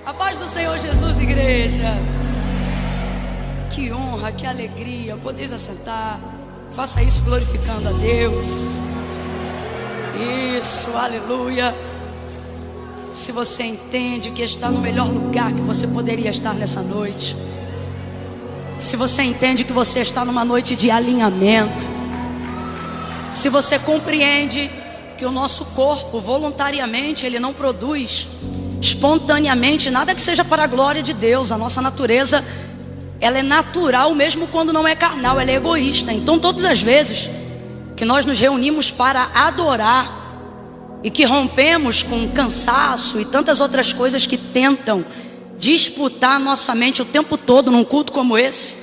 A paz do Senhor Jesus, igreja. Que honra, que alegria. Podeis assentar. Faça isso glorificando a Deus. Isso, aleluia. Se você entende que está no melhor lugar que você poderia estar nessa noite, se você entende que você está numa noite de alinhamento, se você compreende que o nosso corpo voluntariamente ele não produz espontaneamente nada que seja para a glória de Deus. A nossa natureza, ela é natural mesmo quando não é carnal, ela é egoísta. Então todas as vezes que nós nos reunimos para adorar e que rompemos com cansaço e tantas outras coisas que tentam disputar nossa mente o tempo todo num culto como esse,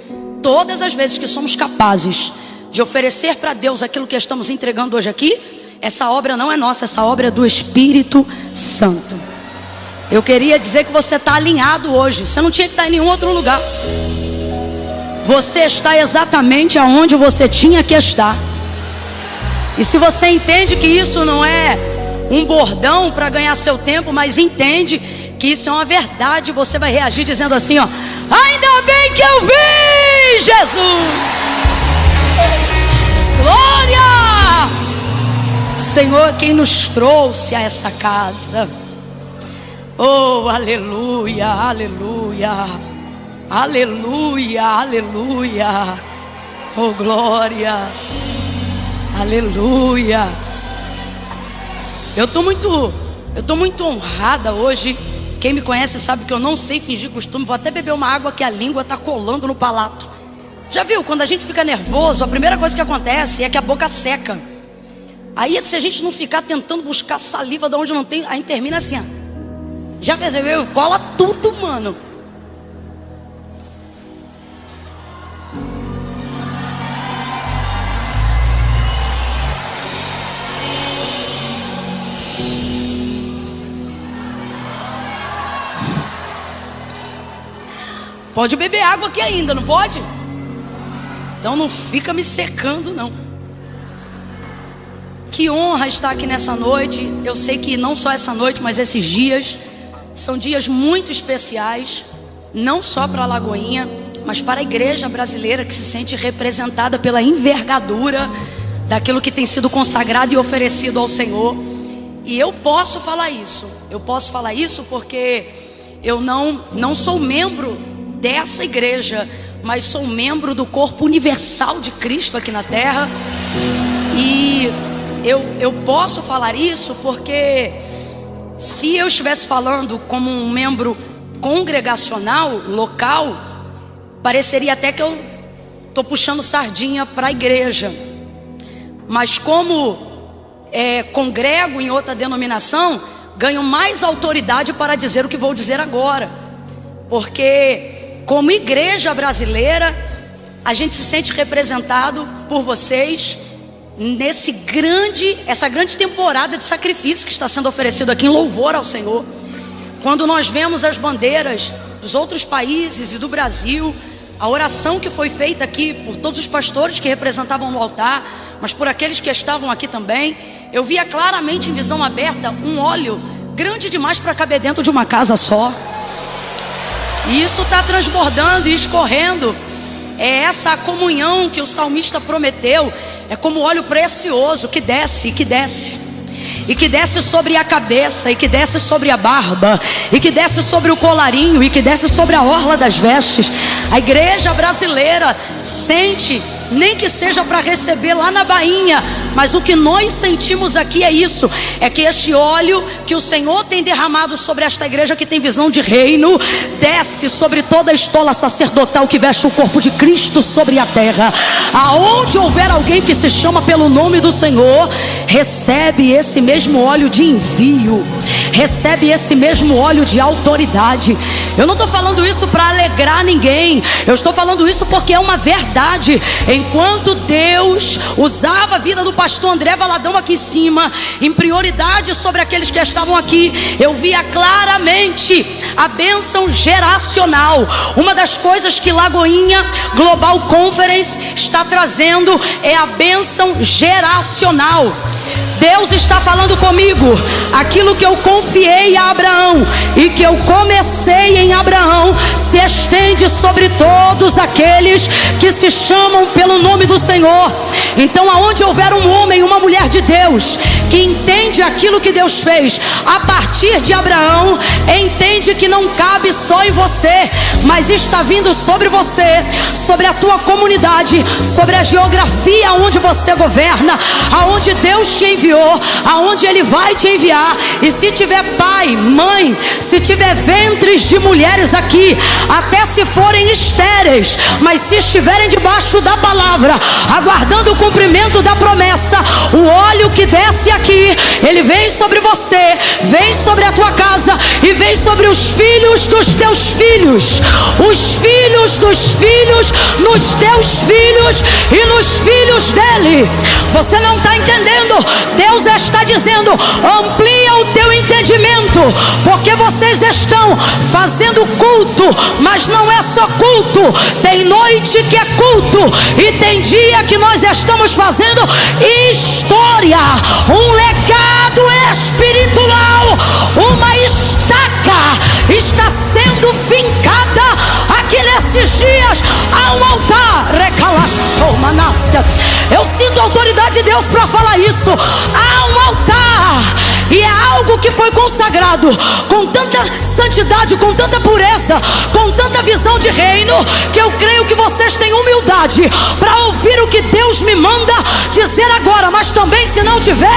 todas as vezes que somos capazes de oferecer para Deus aquilo que estamos entregando hoje aqui, essa obra não é nossa, essa obra é do Espírito Santo. Eu queria dizer que você está alinhado hoje. Você não tinha que estar em nenhum outro lugar. Você está exatamente aonde você tinha que estar. E se você entende que isso não é um bordão para ganhar seu tempo, mas entende que isso é uma verdade, você vai reagir dizendo assim, ó: ainda bem que eu vi Jesus. Glória! Senhor, quem nos trouxe a essa casa. Oh, aleluia, aleluia, aleluia, aleluia. Oh, glória, aleluia. Eu tô muito honrada hoje. Quem me conhece sabe que eu não sei fingir costume. Vou até beber uma água que a língua tá colando no palato. Já viu, quando a gente fica nervoso, a primeira coisa que acontece é que a boca seca. Aí se a gente não ficar tentando buscar saliva de onde não tem, aí termina assim, ó. Já percebeu? Cola tudo, mano. Pode beber água aqui ainda, não pode? Então não fica me secando, não. Que honra estar aqui nessa noite. Eu sei que não só essa noite, mas esses dias são dias muito especiais, não só para a Lagoinha, mas para a igreja brasileira que se sente representada pela envergadura daquilo que tem sido consagrado e oferecido ao Senhor. E eu posso falar isso. Eu posso falar isso porque eu não sou membro dessa igreja, mas sou membro do corpo universal de Cristo aqui na terra. E eu posso falar isso porque se eu estivesse falando como um membro congregacional, local, pareceria até que eu estou puxando sardinha para a igreja. Mas como congrego em outra denominação, ganho mais autoridade para dizer o que vou dizer agora. Porque como igreja brasileira, a gente se sente representado por vocês essa grande temporada de sacrifício que está sendo oferecido aqui em louvor ao Senhor. Quando nós vemos as bandeiras dos outros países e do Brasil, a oração que foi feita aqui por todos os pastores que representavam no altar, mas por aqueles que estavam aqui também, eu via claramente em visão aberta um óleo grande demais para caber dentro de uma casa só. E isso está transbordando e escorrendo. É essa a comunhão que o salmista prometeu. É como óleo precioso que desce, e que desce, e que desce sobre a cabeça, e que desce sobre a barba, e que desce sobre o colarinho, e que desce sobre a orla das vestes. A igreja brasileira sente, nem que seja para receber lá na bainha, mas o que nós sentimos aqui é isso, é que este óleo que o Senhor tem derramado sobre esta igreja que tem visão de reino, desce sobre toda a estola sacerdotal que veste o corpo de Cristo sobre a terra. Aonde houver alguém que se chama pelo nome do Senhor, recebe esse mesmo óleo de envio, recebe esse mesmo óleo de autoridade. Eu não estou falando isso para alegrar ninguém, eu estou falando isso porque é uma verdade. Enquanto Deus usava a vida do pastor André Valadão aqui em cima, em prioridade sobre aqueles que estavam aqui, eu via claramente a bênção geracional. Uma das coisas que Lagoinha Global Conference está trazendo é a bênção geracional. Deus está falando comigo. Aquilo que eu confiei a Abraão e que eu comecei em Abraão se estende sobre todos aqueles que se chamam pelo nome do Senhor. Então, aonde houver um homem, uma mulher de Deus que entende aquilo que Deus fez a partir de Abraão, entende que não cabe só em você, mas está vindo sobre você, sobre a tua comunidade, sobre a geografia onde você governa, aonde Deus te enviou, aonde Ele vai te enviar. E se tiver pai, mãe, se tiver ventres de mulheres aqui, até se forem estéreis, mas se estiverem debaixo da palavra, aguardando o cumprimento da promessa, o óleo que desce aqui, ele vem sobre você, vem sobre a tua casa e vem sobre os filhos dos teus filhos, os filhos dos filhos, nos teus filhos e nos filhos dele. Você não está entendendo? Deus está dizendo: amplia o teu entendimento, porque vocês estão fazendo culto, mas não é só culto. Tem noite que é culto e tem dia que nós estamos fazendo história, um legado espiritual, uma estaca está sendo fincada aqui nesses dias. Há um altar, recalaçou Manácia. Eu sinto a autoridade de Deus para falar isso. Há um altar, e é algo que foi consagrado com tanta santidade, com tanta pureza, com tanta visão de reino, que eu creio que vocês têm humildade para ouvir o que Deus me manda dizer agora. Mas também, se não tiver,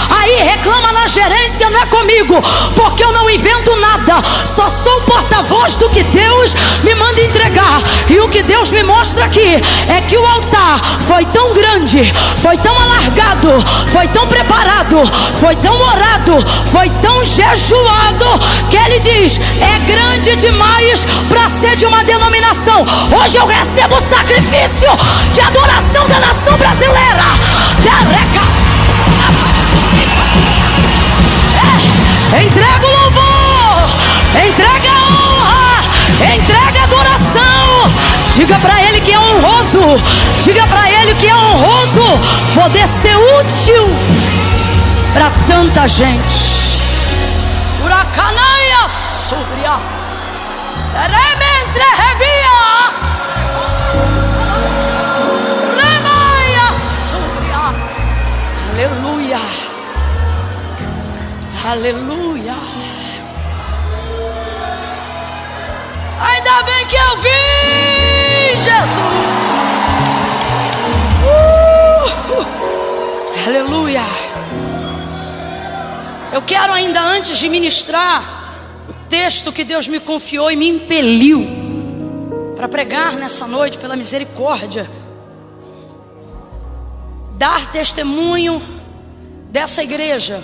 aí reclama na gerência, não é comigo, porque eu não invento nada, só sou porta-voz do que Deus me manda entregar. E o que Deus me mostra aqui é que o altar foi tão grande, foi tão alargado, foi tão preparado, foi tão orado, foi tão jejuado, que ele diz: é grande demais para ser de uma denominação. Hoje eu recebo o sacrifício de adoração da nação brasileira. Entrega o louvor, entrega a honra, entrega a adoração. Diga para ele que é honroso, diga para ele que é honroso poder ser útil para tanta gente. Uracanaia sobria, rementre rebia, remaia sobria. Aleluia, aleluia. Ainda bem que eu vi Jesus. Aleluia. Eu quero ainda, antes de ministrar o texto que Deus me confiou e me impeliu para pregar nessa noite, pela misericórdia, dar testemunho dessa igreja.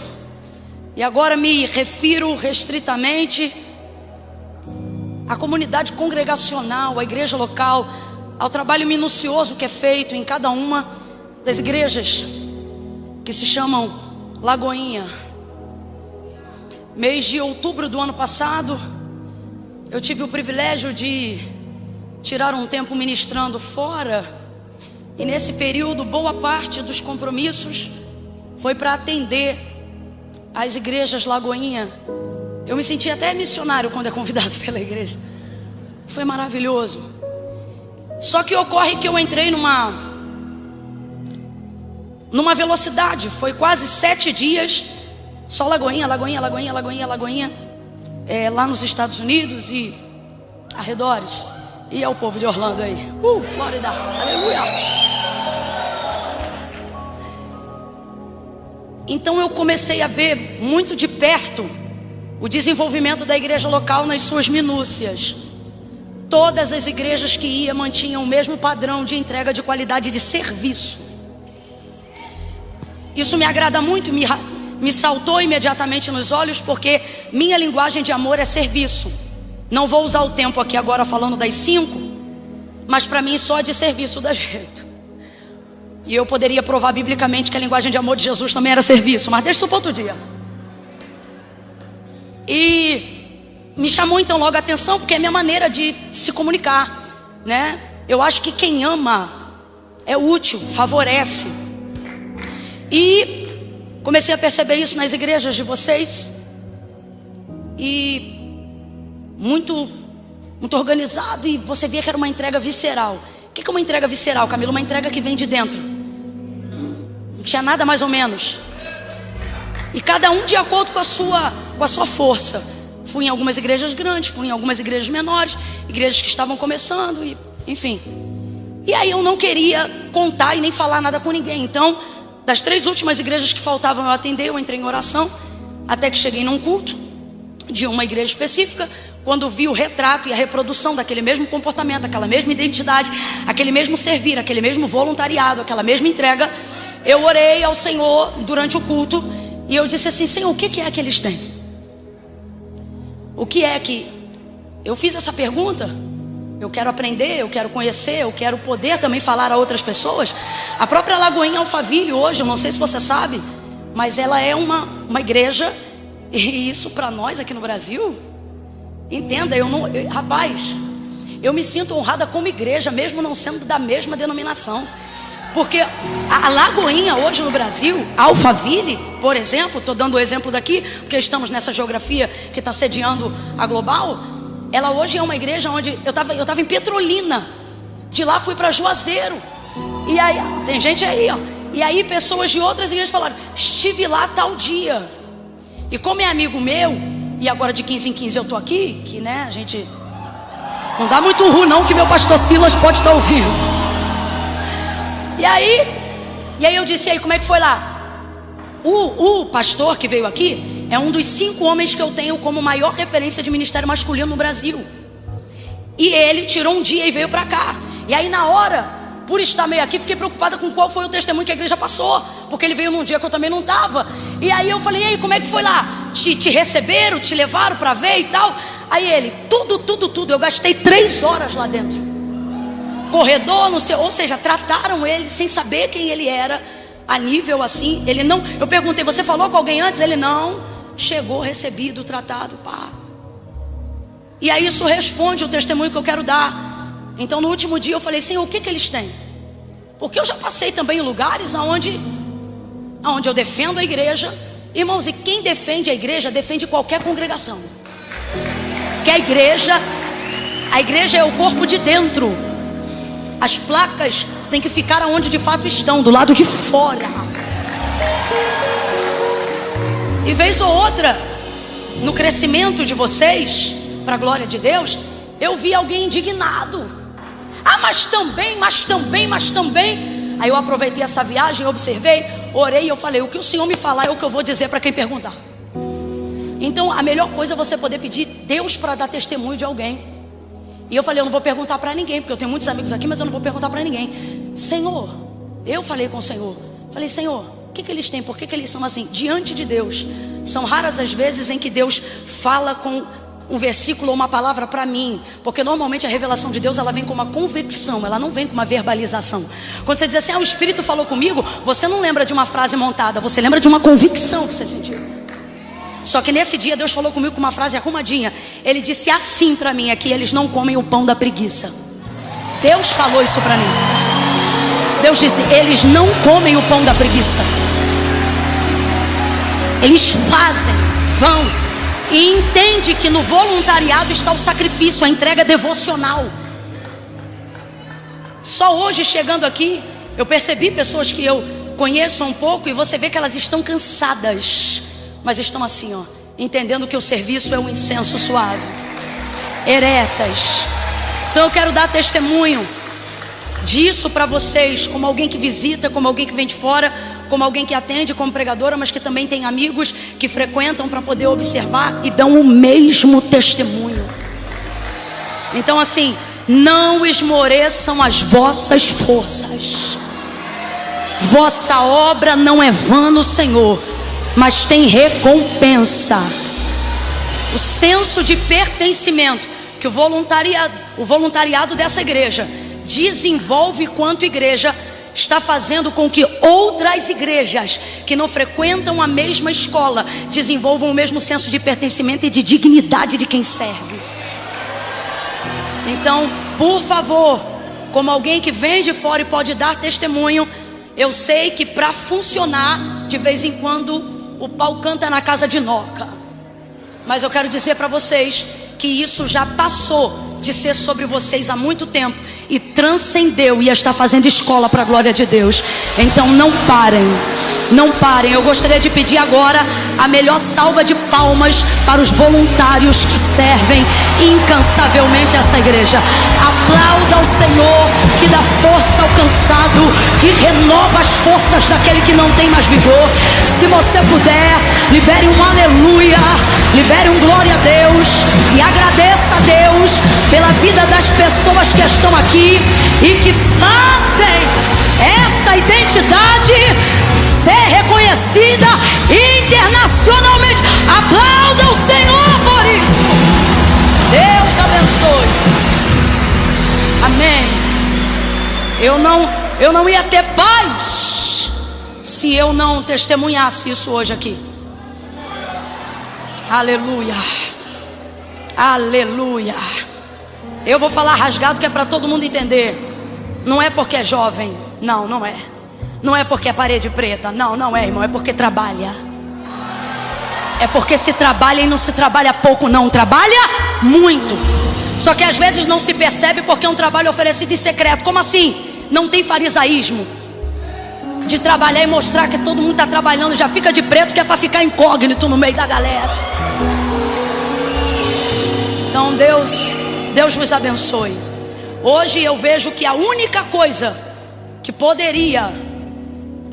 E agora me refiro restritamente à comunidade congregacional, à igreja local, ao trabalho minucioso que é feito em cada uma das igrejas que se chamam Lagoinha. Mês de outubro do ano passado, eu tive o privilégio de tirar um tempo ministrando fora. E nesse período, boa parte dos compromissos foi para atender as igrejas Lagoinha. Eu me senti até missionário quando é convidado pela igreja. Foi maravilhoso. Só que ocorre que eu entrei numa velocidade. Foi quase 7 dias, só Lagoinha, Lagoinha, Lagoinha, Lagoinha, Lagoinha, lá nos Estados Unidos e arredores. E é o povo de Orlando aí, Flórida, aleluia. Então eu comecei a ver muito de perto o desenvolvimento da igreja local nas suas minúcias. Todas as igrejas que ia mantinham o mesmo padrão de entrega de qualidade de serviço. Isso me agrada muito, me saltou imediatamente nos olhos, porque minha linguagem de amor é serviço. Não vou usar o tempo aqui agora falando das 5, mas para mim só de serviço dá jeito. E eu poderia provar biblicamente que a linguagem de amor de Jesus também era serviço, mas deixa isso para outro dia. E me chamou então logo a atenção, porque é a minha maneira de se comunicar, né? Eu acho que quem ama é útil, favorece. E comecei a perceber isso nas igrejas de vocês. E muito organizado. E você via que era uma entrega visceral. O que é uma entrega visceral, Camila? Uma entrega que vem de dentro. Não tinha nada mais ou menos. E cada um de acordo com a sua força. Fui em algumas igrejas grandes, fui em algumas igrejas menores, igrejas que estavam começando, e, enfim. E aí eu não queria contar e nem falar nada com ninguém. Então, das 3 últimas igrejas que faltavam eu atender, eu entrei em oração, até que cheguei num culto de uma igreja específica. Quando vi o retrato e a reprodução daquele mesmo comportamento, aquela mesma identidade, aquele mesmo servir, aquele mesmo voluntariado, aquela mesma entrega, eu orei ao Senhor durante o culto. E eu disse assim: Senhor, o que é que eles têm? O que é que... Eu fiz essa pergunta. Eu quero aprender, eu quero conhecer, eu quero poder também falar a outras pessoas. A própria Lagoinha Alphaville hoje, eu não sei se você sabe, mas ela é uma igreja. E isso para nós aqui no Brasil, entenda, rapaz, eu me sinto honrada como igreja, mesmo não sendo da mesma denominação. Porque a Lagoinha hoje no Brasil, Alphaville, por exemplo, estou dando o exemplo daqui, porque estamos nessa geografia que está sediando a Global. Ela hoje é uma igreja onde eu estava em Petrolina, de lá fui para Juazeiro. E aí, tem gente aí, ó. E aí pessoas de outras igrejas falaram: estive lá tal dia. E como é amigo meu, e agora de 15 em 15 eu estou aqui, que né, a gente não dá muito ruim não, que meu pastor Silas pode estar ouvindo. E aí eu disse: e aí, como é que foi lá? O pastor que veio aqui é um dos 5 homens que eu tenho como maior referência de ministério masculino no Brasil. E ele tirou um dia e veio para cá. E aí na hora, por estar meio aqui, fiquei preocupada com qual foi o testemunho que a igreja passou, porque ele veio num dia que eu também não estava. E aí eu falei: e aí, como é que foi lá? Te receberam, te levaram para ver e tal? Aí ele: tudo. Eu gastei 3 horas lá dentro. Corredor, não sei, ou seja, trataram ele sem saber quem ele era, a nível assim. Ele não, eu perguntei: você falou com alguém antes? Ele: não. Chegou, recebido, tratado, pá. E aí isso responde o testemunho que eu quero dar. Então no último dia eu falei: Senhor, o que eles têm? Porque eu já passei também em lugares onde eu defendo a igreja. Irmãos, e quem defende a igreja defende qualquer congregação. Que a igreja é o corpo de dentro. As placas têm que ficar onde de fato estão, do lado de fora. E vez ou outra, no crescimento de vocês, para a glória de Deus, eu vi alguém indignado. Ah, mas também. Aí eu aproveitei essa viagem, observei, orei e eu falei: o que o Senhor me falar é o que eu vou dizer para quem perguntar. Então a melhor coisa é você poder pedir Deus para dar testemunho de alguém. E eu falei: eu não vou perguntar para ninguém, porque eu tenho muitos amigos aqui, mas eu não vou perguntar para ninguém. Senhor, eu falei com o Senhor. Falei: Senhor, o que eles têm? Por que eles são assim? Diante de Deus. São raras as vezes em que Deus fala com um versículo ou uma palavra para mim. Porque normalmente a revelação de Deus, ela vem com uma convicção, ela não vem com uma verbalização. Quando você diz assim: o Espírito falou comigo, você não lembra de uma frase montada, você lembra de uma convicção que você sentiu. Só que nesse dia Deus falou comigo com uma frase arrumadinha. Ele disse assim para mim: aqui eles não comem o pão da preguiça. Deus falou isso para mim. Deus disse: eles não comem o pão da preguiça. Eles fazem, vão. E entende que no voluntariado está o sacrifício, a entrega devocional. Só hoje chegando aqui, eu percebi pessoas que eu conheço um pouco, e você vê que elas estão cansadas, mas estão assim, ó, entendendo que o serviço é um incenso suave, eretas. Então eu quero dar testemunho disso para vocês, como alguém que visita, como alguém que vem de fora, como alguém que atende como pregadora, mas que também tem amigos que frequentam para poder observar e dão o mesmo testemunho. Então assim, não esmoreçam as vossas forças. Vossa obra não é vã no Senhor, mas tem recompensa. O senso de pertencimento que o voluntariado dessa igreja desenvolve quanto igreja, está fazendo com que outras igrejas que não frequentam a mesma escola desenvolvam o mesmo senso de pertencimento e de dignidade de quem serve. Então, por favor, como alguém que vem de fora e pode dar testemunho, eu sei que para funcionar de vez em quando o pau canta na casa de Noca. Mas eu quero dizer para vocês que isso já passou de ser sobre vocês há muito tempo e transcendeu e está fazendo escola para a glória de Deus. Então não parem, não parem. Eu gostaria de pedir agora a melhor salva de palmas para os voluntários que servem incansavelmente essa igreja. Aplauda ao Senhor, que dá força ao cansado, que renova as forças daquele que não tem mais vigor. Se você puder, libere um aleluia, libere um glória a Deus e agradeça a Deus pela vida das pessoas que estão aqui e que fazem essa identidade ser reconhecida internacionalmente. Aplauda o Senhor por isso. Deus abençoe. Amém. Eu não ia ter paz se eu não testemunhasse isso hoje aqui. Aleluia. Aleluia. Eu vou falar rasgado que é para todo mundo entender. Não é porque é jovem. Não, não é. Não é porque é parede preta. Não, não é, irmão. É porque trabalha. É porque se trabalha e não se trabalha pouco, não. Trabalha muito. Só que às vezes não se percebe porque é um trabalho oferecido em secreto. Como assim? Não tem farisaísmo de trabalhar e mostrar que todo mundo está trabalhando. Já fica de preto que é para ficar incógnito no meio da galera. Então Deus vos abençoe. Hoje eu vejo que a única coisa que poderia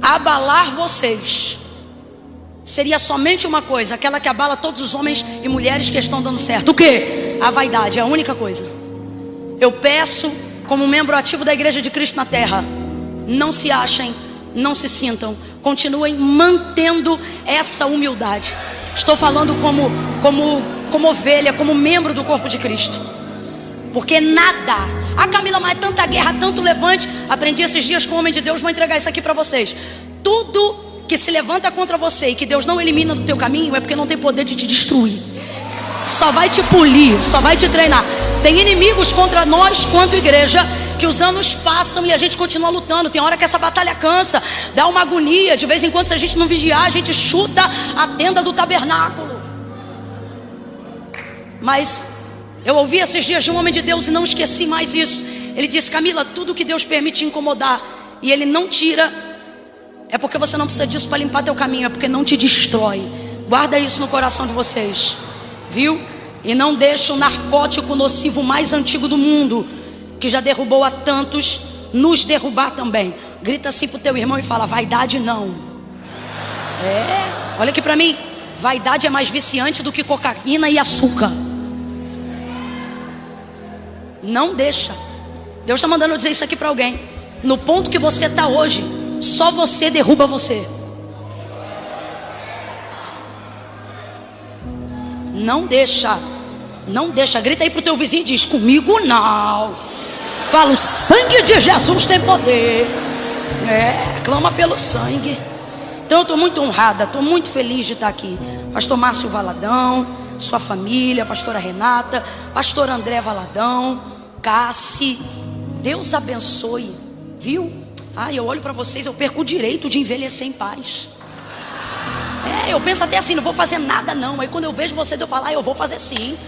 abalar vocês seria somente uma coisa, aquela que abala todos os homens e mulheres que estão dando certo. O quê? A vaidade, é a única coisa. Eu peço, como membro ativo da Igreja de Cristo na Terra, não se achem, não se sintam, continuem mantendo essa humildade. Estou falando como ovelha, como membro do corpo de Cristo. Porque nada, Camila, mas é tanta guerra, tanto levante. Aprendi esses dias com o homem de Deus, vou entregar isso aqui para vocês. Tudo que se levanta contra você e que Deus não elimina do teu caminho é porque não tem poder de te destruir. Só vai te polir, só vai te treinar. Tem inimigos contra nós quanto igreja que os anos passam e a gente continua lutando. Tem hora que essa batalha cansa, dá uma agonia. De vez em quando, se a gente não vigiar, a gente chuta a tenda do tabernáculo. Mas eu ouvi esses dias de um homem de Deus e não esqueci mais isso. Ele disse: Camila, tudo que Deus permite incomodar e Ele não tira, é porque você não precisa disso para limpar teu caminho, é porque não te destrói. Guarda isso no coração de vocês, viu? E não deixa o narcótico nocivo mais antigo do mundo, que já derrubou a tantos, nos derrubar também. Grita assim pro teu irmão e fala: vaidade não. Olha aqui para mim. Vaidade é mais viciante do que cocaína e açúcar. Não deixa. Deus está mandando eu dizer isso aqui para alguém. No ponto que você está hoje, só você derruba você. Não deixa. Não deixa. Grita aí pro teu vizinho e diz: comigo não. Fala: o sangue de Jesus tem poder. Clama pelo sangue. Então eu estou muito honrada, estou muito feliz de estar aqui. Pastor Márcio Valadão, sua família, pastora Renata, pastor André Valadão, Cassi, Deus abençoe, viu? Eu olho para vocês, eu perco o direito de envelhecer em paz. Eu penso até assim, não vou fazer nada não. Aí quando eu vejo vocês, eu falo: eu vou fazer sim.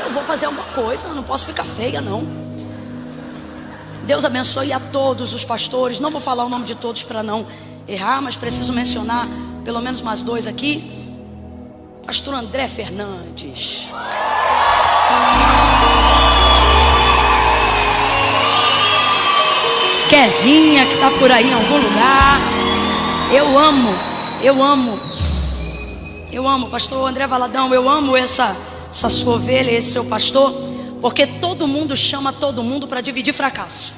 Eu vou fazer alguma coisa, não posso ficar feia não. Deus abençoe a todos os pastores. Não vou falar o nome de todos para não errar, mas preciso mencionar pelo menos mais dois aqui. Pastor André Fernandes, Quezinha, que está por aí em algum lugar. Eu amo, pastor André Valadão. Eu amo essa sua ovelha, esse seu pastor, porque todo mundo chama todo mundo para dividir fracasso.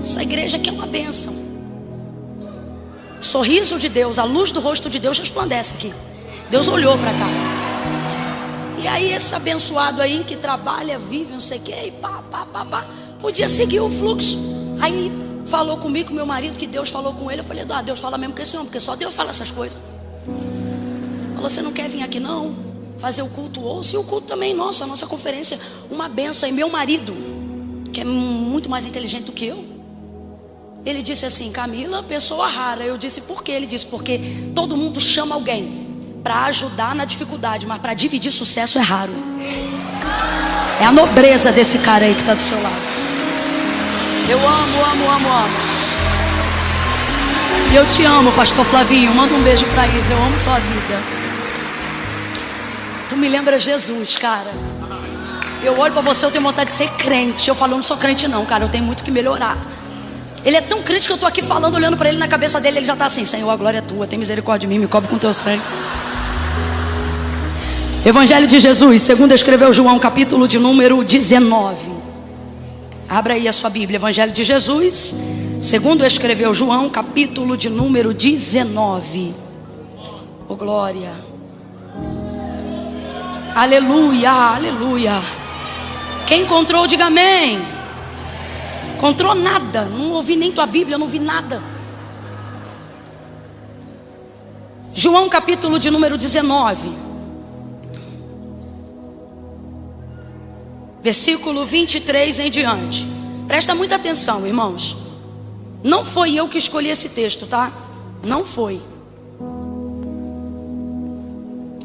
Essa igreja aqui é uma bênção. O sorriso de Deus, a luz do rosto de Deus resplandece aqui. Deus olhou para cá. E aí esse abençoado aí que trabalha, vive, não sei o que, e podia seguir o fluxo. Aí falou comigo, meu marido, que Deus falou com ele. Eu falei: Deus fala mesmo com esse homem, porque só Deus fala essas coisas. Falou: você não quer vir aqui não? Fazer o culto? Ouça, e o culto também, a nossa conferência, uma benção. E meu marido, que é muito mais inteligente do que eu, Ele disse assim: Camila, pessoa rara. Eu disse: por quê? Ele disse: porque todo mundo chama alguém para ajudar na dificuldade, mas para dividir sucesso é raro. É a nobreza desse cara aí que está do seu lado. Eu amo. E eu te amo, pastor Flavinho. Manda um beijo para Isa. Eu amo sua vida. Tu me lembra Jesus, cara. Eu olho para você, eu tenho vontade de ser crente. Eu falo: eu não sou crente não, cara, eu tenho muito que melhorar. Ele é tão crente que eu estou aqui falando, olhando para ele, na cabeça dele ele já está assim: Senhor, a glória é tua, tem misericórdia de mim, me cobre com teu sangue. Evangelho de Jesus, segundo escreveu João, capítulo de número 19. Abra aí a sua Bíblia. Evangelho de Jesus, segundo escreveu João, capítulo de número 19. Oh glória. Aleluia, aleluia. Quem encontrou, diga amém. Encontrou nada, não ouvi nem tua Bíblia, não vi nada. João capítulo de número 19, versículo 23 em diante. Presta muita atenção, irmãos. Não foi eu que escolhi esse texto, tá? Não foi.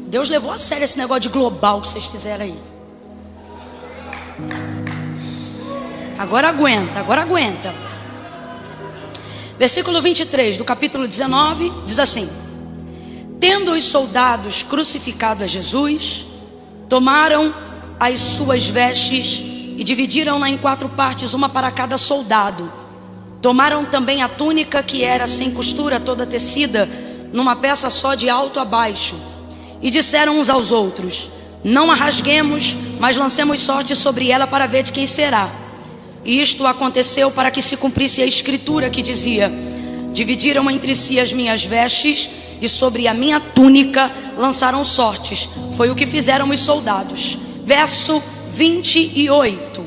Deus levou a sério esse negócio de global que vocês fizeram aí. Agora aguenta. Versículo 23 do capítulo 19 diz assim: tendo os soldados crucificado a Jesus, tomaram as suas vestes e dividiram-na em 4 partes, uma para cada soldado. Tomaram também a túnica, que era sem costura, toda tecida numa peça só de alto a baixo, e disseram uns aos outros: não a rasguemos, mas lancemos sorte sobre ela para ver de quem será. E isto aconteceu para que se cumprisse a escritura que dizia: dividiram entre si as minhas vestes, e sobre a minha túnica lançaram sortes. Foi o que fizeram os soldados. Verso 28.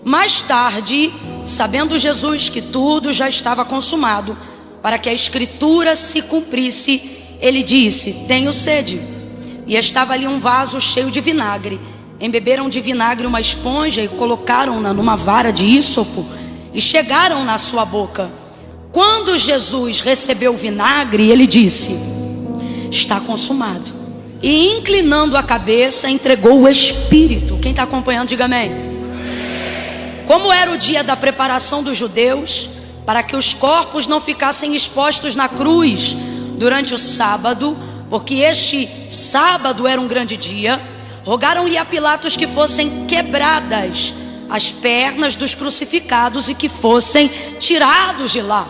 Mais tarde, sabendo Jesus que tudo já estava consumado, para que a escritura se cumprisse, ele disse: tenho sede. E estava ali um vaso cheio de vinagre. Embeberam de vinagre uma esponja e colocaram-na numa vara de ísopo e chegaram na sua boca. Quando Jesus recebeu o vinagre, ele disse: está consumado. E inclinando a cabeça, entregou o Espírito. Quem está acompanhando, diga amém. Como era o dia da preparação dos judeus, para que os corpos não ficassem expostos na cruz durante o sábado, porque este sábado era um grande dia, rogaram-lhe a Pilatos que fossem quebradas as pernas dos crucificados e que fossem tirados de lá.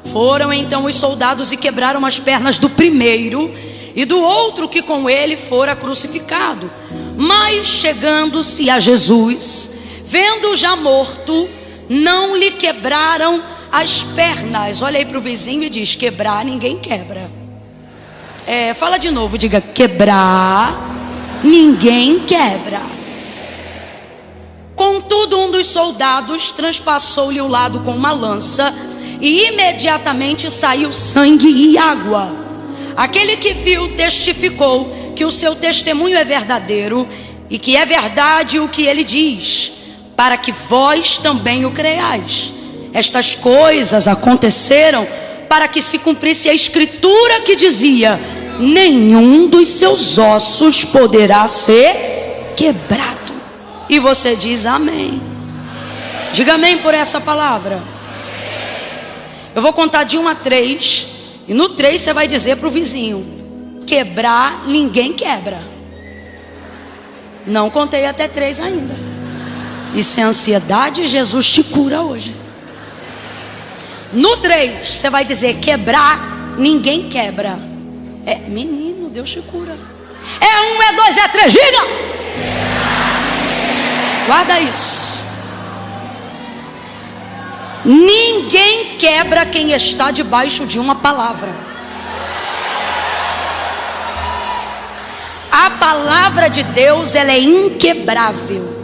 Foram então os soldados e quebraram as pernas do primeiro e do outro que com ele fora crucificado. Mas chegando-se a Jesus, vendo-o já morto, não lhe quebraram as pernas. Olha aí para o vizinho e diz: quebrar ninguém quebra. Fala de novo, diga: quebrar ninguém quebra. Contudo, um dos soldados transpassou-lhe o lado com uma lança, e imediatamente saiu sangue e água. Aquele que viu testificou que o seu testemunho é verdadeiro, e que é verdade o que ele diz, para que vós também o creiais. Estas coisas aconteceram para que se cumprisse a escritura que dizia: nenhum dos seus ossos poderá ser quebrado. E você diz amém. Diga amém por essa palavra. Eu vou contar de 1 a 3, e no 3 você vai dizer para o vizinho: quebrar ninguém quebra. Não contei até 3 ainda. Isso é ansiedade, Jesus te cura hoje. No 3 você vai dizer: quebrar ninguém quebra. Menino, Deus te cura. 1, é 2, é 3, diga. Guarda isso. Ninguém quebra quem está debaixo de uma palavra. A palavra de Deus, ela é inquebrável.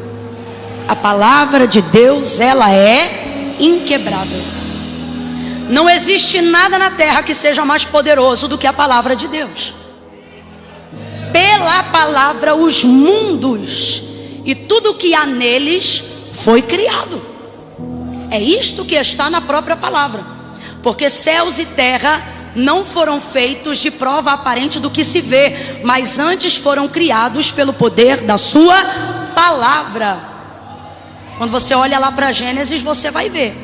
A palavra de Deus, ela é inquebrável. Não existe nada na terra que seja mais poderoso do que a palavra de Deus. Pela palavra os mundos e tudo que há neles foi criado. É isto que está na própria palavra. Porque céus e terra não foram feitos de prova aparente do que se vê, mas antes foram criados pelo poder da sua palavra. Quando você olha lá para Gênesis, você vai ver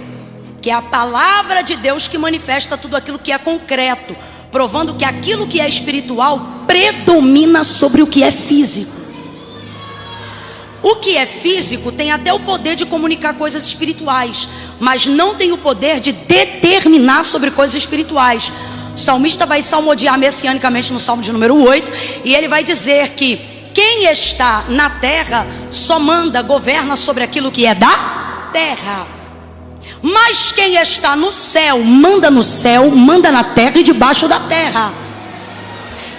que é a palavra de Deus que manifesta tudo aquilo que é concreto, provando que aquilo que é espiritual predomina sobre o que é físico. O que é físico tem até o poder de comunicar coisas espirituais, mas não tem o poder de determinar sobre coisas espirituais. O salmista vai salmodiar messianicamente no Salmo de número 8, e ele vai dizer que quem está na terra só manda, governa sobre aquilo que é da terra. Mas quem está no céu, manda na terra e debaixo da terra.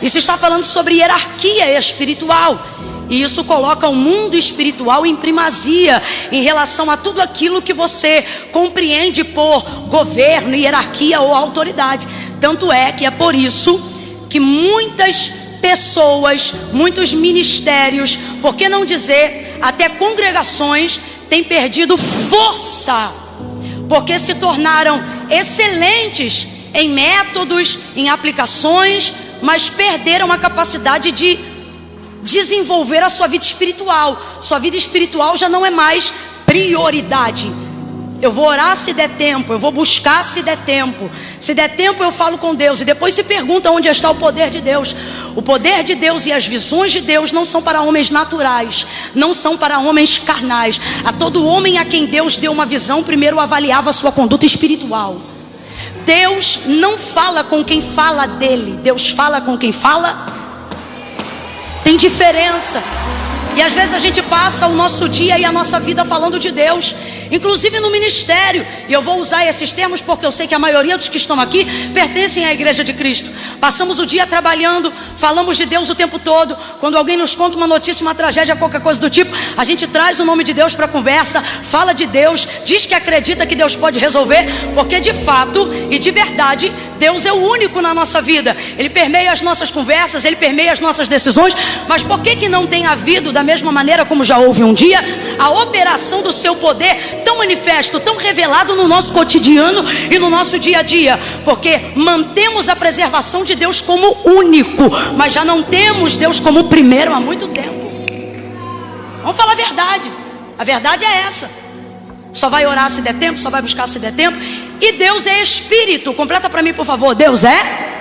Isso está falando sobre hierarquia espiritual. E isso coloca o mundo espiritual em primazia em relação a tudo aquilo que você compreende por governo, hierarquia ou autoridade. Tanto é que é por isso que muitas pessoas, muitos ministérios, por que não dizer até congregações, têm perdido força, porque se tornaram excelentes em métodos, em aplicações, mas perderam a capacidade de desenvolver a sua vida espiritual. Sua vida espiritual já não é mais prioridade. Eu vou orar se der tempo, eu vou buscar se der tempo. Se der tempo eu falo com Deus. E depois se pergunta onde está o poder de Deus. O poder de Deus e as visões de Deus não são para homens naturais, não são para homens carnais. A todo homem a quem Deus deu uma visão, primeiro avaliava a sua conduta espiritual. Deus não fala com quem fala dele, Deus fala com quem fala. Tem diferença. E às vezes a gente passa o nosso dia e a nossa vida falando de Deus, inclusive no ministério. E eu vou usar esses termos porque eu sei que a maioria dos que estão aqui pertencem à Igreja de Cristo. Passamos o dia trabalhando, falamos de Deus o tempo todo. Quando alguém nos conta uma notícia, uma tragédia, qualquer coisa do tipo, a gente traz o nome de Deus para a conversa, fala de Deus, diz que acredita que Deus pode resolver, porque de fato e de verdade Deus é o único na nossa vida. Ele permeia as nossas conversas, Ele permeia as nossas decisões. Mas por que não tem havido, da mesma maneira como já houve um dia, a operação do seu poder tão manifesto, tão revelado no nosso cotidiano e no nosso dia a dia? Porque mantemos a preservação de Deus como único, mas já não temos Deus como primeiro há muito tempo. Vamos falar a verdade. A verdade é essa. Só vai orar se der tempo, só vai buscar se der tempo. E Deus é espírito. Completa para mim, por favor. Deus é?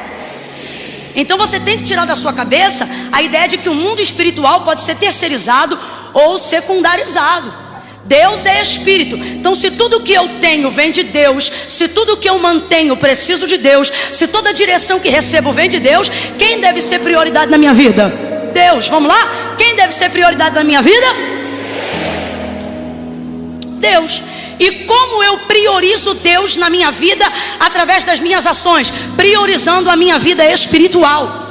Então você tem que tirar da sua cabeça a ideia de que o mundo espiritual pode ser terceirizado ou secundarizado. Deus é espírito. Então se tudo que eu tenho vem de Deus, se tudo que eu mantenho preciso de Deus, se toda a direção que recebo vem de Deus, quem deve ser prioridade na minha vida? Deus. Vamos lá? Quem deve ser prioridade na minha vida? Deus. E como eu priorizo Deus na minha vida? Através das minhas ações, priorizando a minha vida espiritual.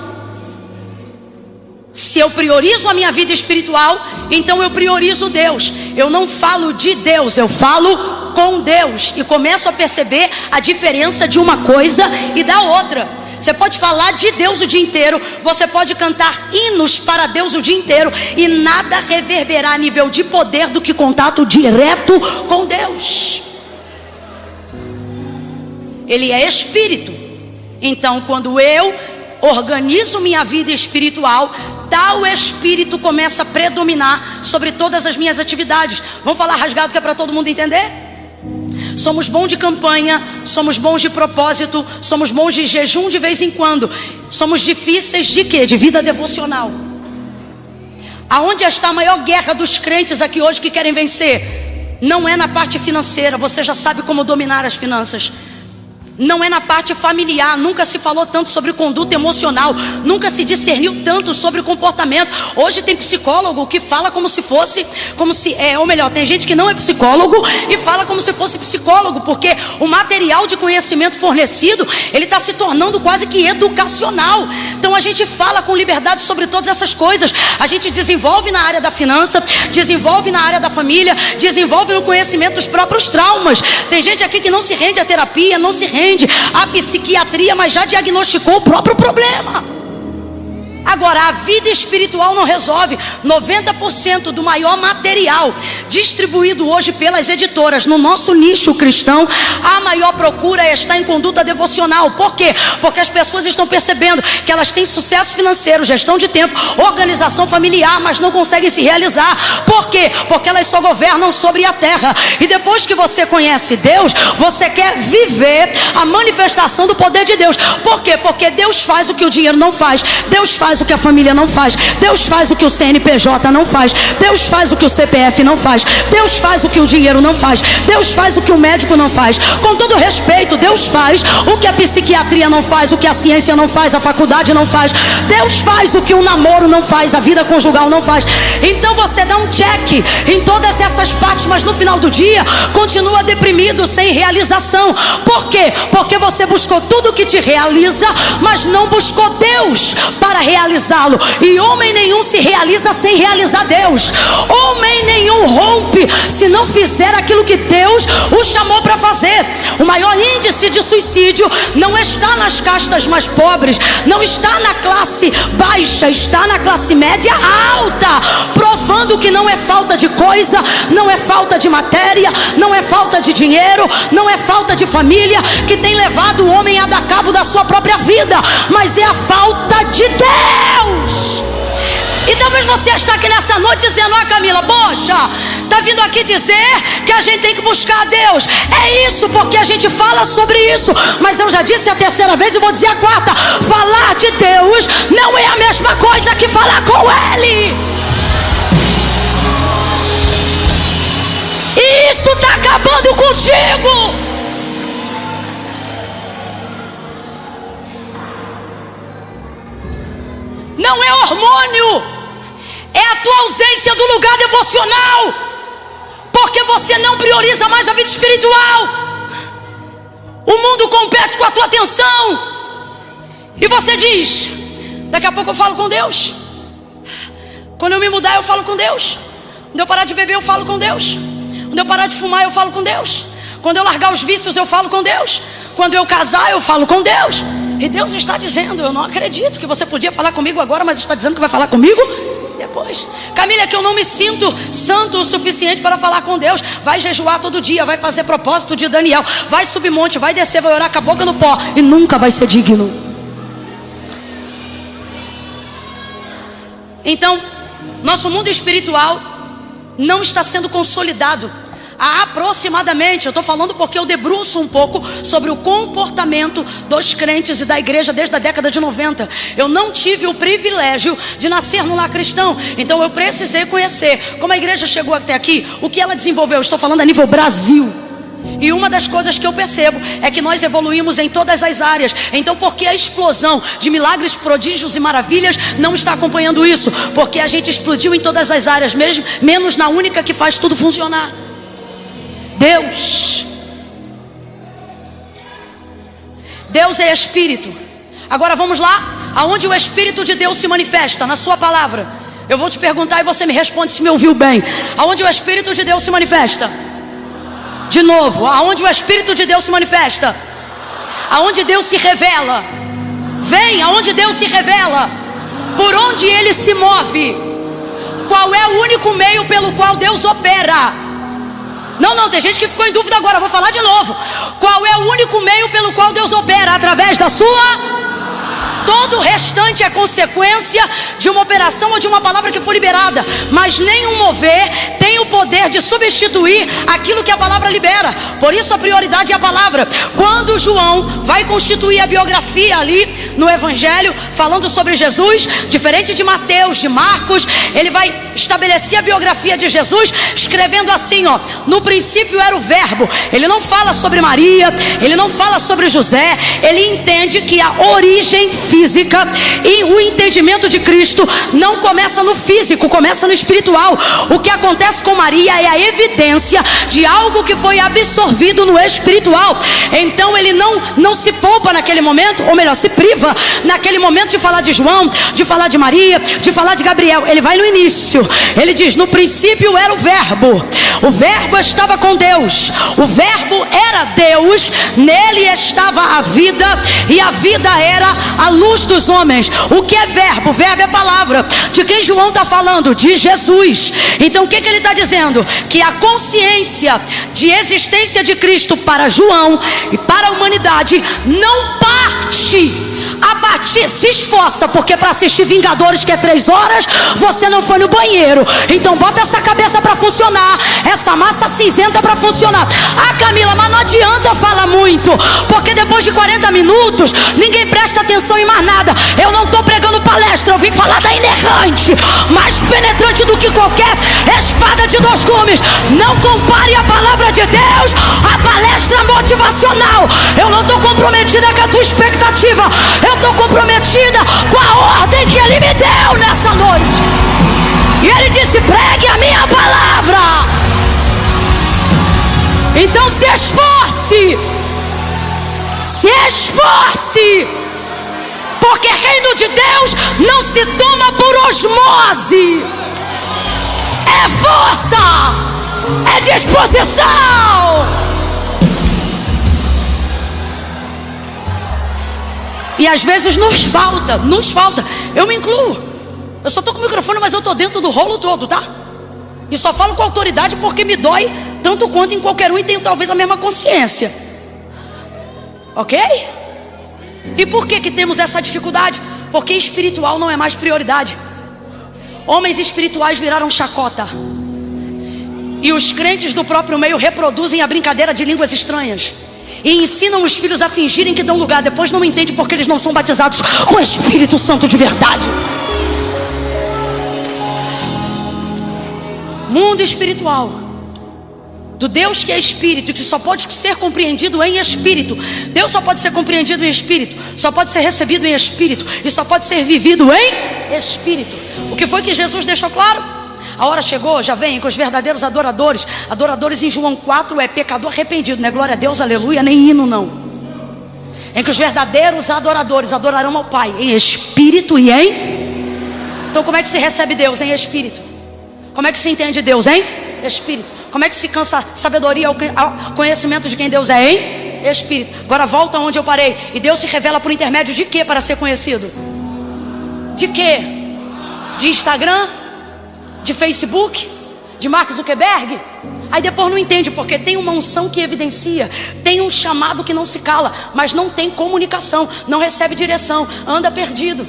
Se eu priorizo a minha vida espiritual, então eu priorizo Deus. Eu não falo de Deus, eu falo com Deus. E começo a perceber a diferença de uma coisa e da outra. Você pode falar de Deus o dia inteiro, você pode cantar hinos para Deus o dia inteiro, e nada reverberará a nível de poder do que contato direto com Deus. Ele é espírito. Então quando eu organizo minha vida espiritual, tal espírito começa a predominar sobre todas as minhas atividades. Vamos falar rasgado que é para todo mundo entender? Somos bons de campanha, somos bons de propósito, somos bons de jejum de vez em quando. Somos difíceis de quê? De vida devocional. Aonde está a maior guerra dos crentes aqui hoje que querem vencer? Não é na parte financeira, você já sabe como dominar as finanças. Não é na parte familiar, nunca se falou tanto sobre conduta emocional, nunca se discerniu tanto sobre comportamento. Hoje tem psicólogo que fala como se fosse, ou melhor, tem gente que não é psicólogo e fala como se fosse psicólogo, porque o material de conhecimento fornecido, ele está se tornando quase que educacional. Então a gente fala com liberdade sobre todas essas coisas. A gente desenvolve na área da finança, desenvolve na área da família, desenvolve no conhecimento dos próprios traumas. Tem gente aqui que não se rende à terapia, não se rende a psiquiatria, mas já diagnosticou o próprio problema. Agora, a vida espiritual não resolve. 90% do maior material distribuído hoje pelas editoras no nosso nicho cristão, a maior procura está em conduta devocional. Por quê? Porque as pessoas estão percebendo que elas têm sucesso financeiro, gestão de tempo, organização familiar, mas não conseguem se realizar. Por quê? Porque elas só governam sobre a terra. E depois que você conhece Deus, você quer viver a manifestação do poder de Deus. Por quê? Porque Deus faz o que o dinheiro não faz. Deus faz o que a família não faz. Deus faz o que o CNPJ não faz. Deus faz o que o CPF não faz. Deus faz o que o dinheiro não faz. Deus faz o que o médico não faz. Com todo respeito, Deus faz o que a psiquiatria não faz, o que a ciência não faz, a faculdade não faz. Deus faz o que o namoro não faz, a vida conjugal não faz. Então você dá um check em todas essas partes, mas no final do dia continua deprimido, sem realização. Por quê? Porque você buscou tudo que te realiza, mas não buscou Deus para realizá-lo. E homem nenhum se realiza sem realizar Deus. Homem nenhum rompe se não fizer aquilo que Deus o chamou para fazer. O maior índice de suicídio não está nas castas mais pobres, não está na classe baixa, está na classe média alta, provando que não é falta de coisa, não é falta de matéria, não é falta de dinheiro, não é falta de família que tem levado o homem a dar cabo da sua própria vida, mas é a falta de Deus. E talvez você está aqui nessa noite dizendo: ah, Camila, poxa, está vindo aqui dizer que a gente tem que buscar a Deus. É isso, porque a gente fala sobre isso. Mas eu já disse a terceira vez e vou dizer a quarta: falar de Deus não é a mesma coisa que falar com Ele. E isso está acabando contigo. Não é hormônio, é a tua ausência do lugar devocional, porque você não prioriza mais a vida espiritual. O mundo compete com a tua atenção, e você diz: daqui a pouco eu falo com Deus. Quando eu me mudar eu falo com Deus. Quando eu parar de beber eu falo com Deus. Quando eu parar de fumar eu falo com Deus. Quando eu largar os vícios eu falo com Deus. Quando eu casar eu falo com Deus. E Deus está dizendo: eu não acredito que você podia falar comigo agora, mas está dizendo que vai falar comigo depois. Camila, é que eu não me sinto santo o suficiente para falar com Deus. Vai jejuar todo dia, vai fazer propósito de Daniel, vai subir monte, vai descer, vai orar com a boca no pó, e nunca vai ser digno. Então, nosso mundo espiritual não está sendo consolidado. Há aproximadamente, eu estou falando porque eu debruço um pouco sobre o comportamento dos crentes e da igreja desde a década de 90. Eu não tive o privilégio de nascer no lar cristão, então eu precisei conhecer como a igreja chegou até aqui, o que ela desenvolveu. Eu estou falando a nível Brasil. E uma das coisas que eu percebo é que nós evoluímos em todas as áreas. Então por que a explosão de milagres, prodígios e maravilhas não está acompanhando isso? Porque a gente explodiu em todas as áreas, mesmo, menos na única que faz tudo funcionar: Deus. Deus é Espírito. Agora vamos lá, aonde o Espírito de Deus se manifesta? Na sua palavra. Eu vou te perguntar e você me responde se me ouviu bem. Aonde o Espírito de Deus se manifesta? De novo, aonde o Espírito de Deus se manifesta? Aonde Deus se revela? Vem, aonde Deus se revela? Por onde Ele se move? Qual é o único meio pelo qual Deus opera? Não, tem gente que ficou em dúvida agora, vou falar de novo. Qual é o único meio pelo qual Deus opera? Através da sua... Todo o restante é consequência de uma operação ou de uma palavra que foi liberada. Mas nenhum mover tem o poder de substituir aquilo que a palavra libera. Por isso a prioridade é a palavra. Quando João vai constituir a biografia ali no Evangelho, falando sobre Jesus, diferente de Mateus, de Marcos, ele vai estabelecer a biografia de Jesus escrevendo assim, ó: no princípio era o verbo. Ele não fala sobre Maria, ele não fala sobre José. Ele entende que a origem física e o entendimento de Cristo não começa no físico, começa no espiritual. O que acontece com Maria é a evidência de algo que foi absorvido no espiritual. Então ele não se poupa naquele momento, ou melhor, se priva naquele momento momento de falar de João, de falar de Maria, de falar de Gabriel, ele vai no início. Ele diz: no princípio era o Verbo estava com Deus, o Verbo era Deus, nele estava a vida, e a vida era a luz dos homens. O que é verbo? O verbo é palavra. De quem João está falando? De Jesus. Então o que ele está dizendo? Que a consciência de existência de Cristo para João e para a humanidade não parte a partir, se esforça, porque para assistir Vingadores, que é 3 horas, você não foi no banheiro. Então bota essa cabeça para funcionar, essa massa cinzenta para funcionar. Ah, Camila, mas não adianta falar muito, porque depois de 40 minutos ninguém presta atenção em mais nada. Eu não estou pregando palestra, eu vim falar da inerrante, mais penetrante do que qualquer espada de 2 gumes. Não compare a palavra de Deus à palestra motivacional. Eu não estou comprometida com a tua expectativa, eu estou comprometida com a ordem que Ele me deu nessa noite. E Ele disse: pregue a minha palavra. Então se esforce, porque reino de Deus não se toma por osmose. É força, é disposição. E às vezes nos falta. Eu me incluo. Eu só estou com o microfone, mas eu estou dentro do rolo todo, tá? E só falo com autoridade porque me dói tanto quanto em qualquer um e tenho talvez a mesma consciência. Ok? E por que temos essa dificuldade? Porque espiritual não é mais prioridade. Homens espirituais viraram chacota. E os crentes do próprio meio reproduzem a brincadeira de línguas estranhas e ensinam os filhos a fingirem que dão lugar. Depois não entendem porque eles não são batizados com o Espírito Santo de verdade. Mundo espiritual, do Deus que é Espírito e que só pode ser compreendido em Espírito. Deus só pode ser compreendido em Espírito, só pode ser recebido em Espírito e só pode ser vivido em Espírito. O que foi que Jesus deixou claro? A hora chegou, já vem, que os verdadeiros adoradores em João 4 é pecador arrependido, não é glória a Deus, aleluia, nem hino não. Em que os verdadeiros adoradores adorarão ao Pai em espírito e em... Então como é que se recebe Deus? Em espírito. Como é que se entende Deus? Em espírito. Como é que se cansa sabedoria ao conhecimento de quem Deus é? Em espírito. Agora volta onde eu parei. E Deus se revela por intermédio de quê para ser conhecido? De quê? De Instagram? De Facebook? De Mark Zuckerberg? Aí depois não entende, porque tem uma unção que evidencia, tem um chamado que não se cala, mas não tem comunicação, não recebe direção, anda perdido.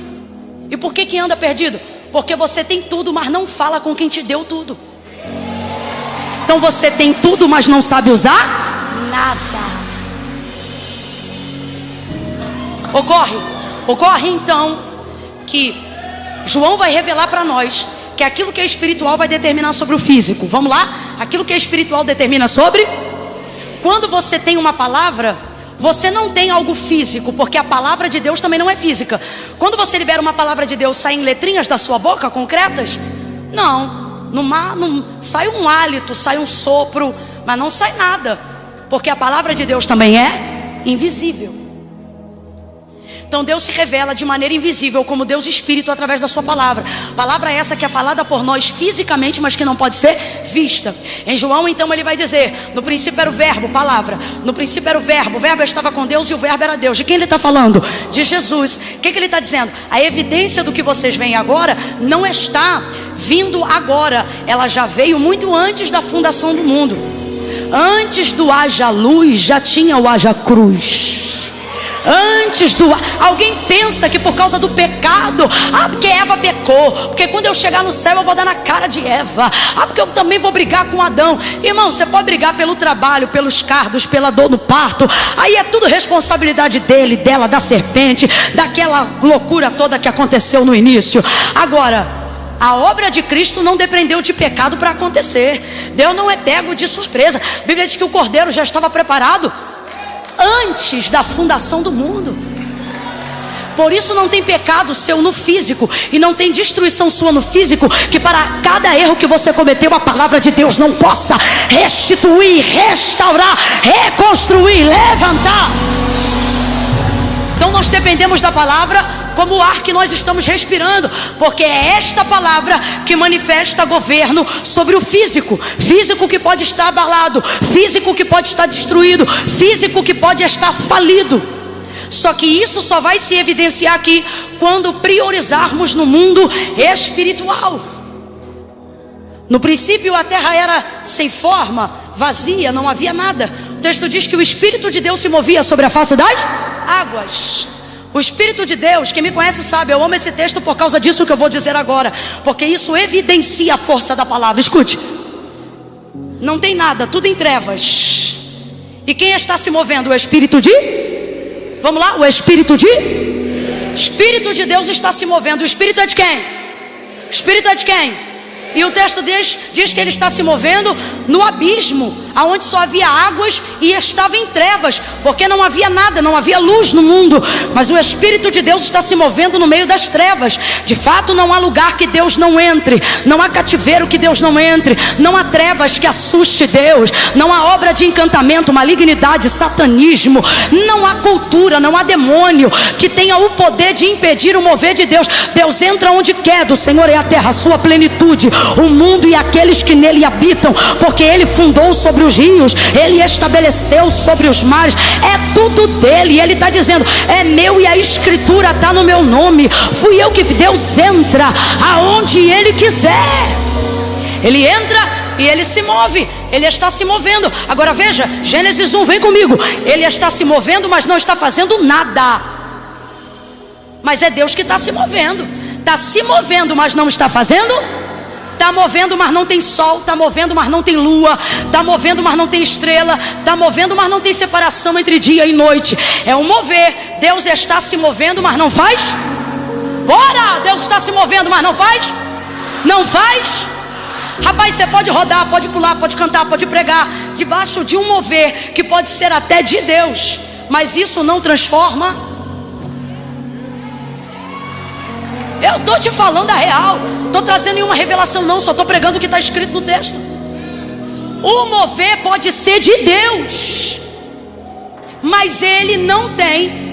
E por que anda perdido? Porque você tem tudo, mas não fala com quem te deu tudo. Então você tem tudo, mas não sabe usar nada. Ocorre então que João vai revelar para nós que aquilo que é espiritual vai determinar sobre o físico. Vamos lá? Aquilo que é espiritual determina sobre... Quando você tem uma palavra, você não tem algo físico, porque a palavra de Deus também não é física. Quando você libera uma palavra de Deus, saem letrinhas da sua boca concretas? Não, sai um hálito, sai um sopro, mas não sai nada, porque a palavra de Deus também é invisível. Então Deus se revela de maneira invisível como Deus Espírito através da sua palavra. Palavra essa que é falada por nós fisicamente, mas que não pode ser vista. Em João então ele vai dizer: no princípio era o verbo, palavra. No princípio era o verbo estava com Deus e o verbo era Deus. De quem ele está falando? De Jesus. O que ele está dizendo? A evidência do que vocês veem agora não está vindo agora. Ela já veio muito antes da fundação do mundo. Antes do haja luz já tinha o haja cruz. Antes do... Alguém pensa que por causa do pecado, porque Eva pecou, porque quando eu chegar no céu eu vou dar na cara de Eva, porque eu também vou brigar com Adão. Irmão, você pode brigar pelo trabalho, pelos cardos, pela dor no parto, aí é tudo responsabilidade dele, dela, da serpente, daquela loucura toda que aconteceu no início. Agora, a obra de Cristo não dependeu de pecado para acontecer. Deus não é pego de surpresa. A Bíblia diz que o cordeiro já estava preparado antes da fundação do mundo. Por isso não tem pecado seu no físico, e não tem destruição sua no físico, que para cada erro que você cometeu, a palavra de Deus não possa restituir, restaurar, reconstruir, levantar. Então nós dependemos da palavra como o ar que nós estamos respirando, porque é esta palavra que manifesta governo sobre o físico. Físico que pode estar abalado, físico que pode estar destruído, físico que pode estar falido. Só que isso só vai se evidenciar aqui quando priorizarmos no mundo espiritual. No princípio a terra era sem forma, vazia, não havia nada. O texto diz que o Espírito de Deus se movia sobre a face das águas. O Espírito de Deus, quem me conhece sabe, eu amo esse texto por causa disso que eu vou dizer agora, porque isso evidencia a força da palavra. Escute, não tem nada, tudo em trevas. E quem está se movendo? O Espírito de... Vamos lá, o Espírito de... Espírito de Deus está se movendo. O Espírito é de quem? O Espírito é de quem? E o texto diz que ele está se movendo no abismo, aonde só havia águas e estava em trevas, porque não havia nada, não havia luz no mundo. Mas o Espírito de Deus está se movendo no meio das trevas. De fato não há lugar que Deus não entre, não há cativeiro que Deus não entre, não há trevas que assuste Deus, não há obra de encantamento, malignidade, satanismo, não há cultura, não há demônio que tenha o poder de impedir o mover de Deus. Deus entra onde quer, do Senhor é a terra, a sua plenitude, o mundo e aqueles que nele habitam, porque ele fundou sobre os rios, ele estabeleceu sobre os mares, é tudo dele. E ele está dizendo, é meu e a escritura está no meu nome, fui eu que... Deus entra aonde ele quiser, ele entra e ele se move, ele está se movendo. Agora veja, Gênesis 1, vem comigo, ele está se movendo, mas não está fazendo nada. Mas é Deus que está se movendo, mas não está fazendo. Está movendo, mas não tem sol. Está movendo, mas não tem lua. Está movendo, mas não tem estrela. Está movendo, mas não tem separação entre dia e noite. É um mover. Deus está se movendo, mas não faz. Bora! Deus está se movendo, mas não faz. Não faz. Rapaz, você pode rodar, pode pular, pode cantar, pode pregar debaixo de um mover que pode ser até de Deus, mas isso não transforma. Eu estou te falando a real, estou trazendo nenhuma revelação não, só estou pregando o que está escrito no texto. O mover pode ser de Deus, mas ele não tem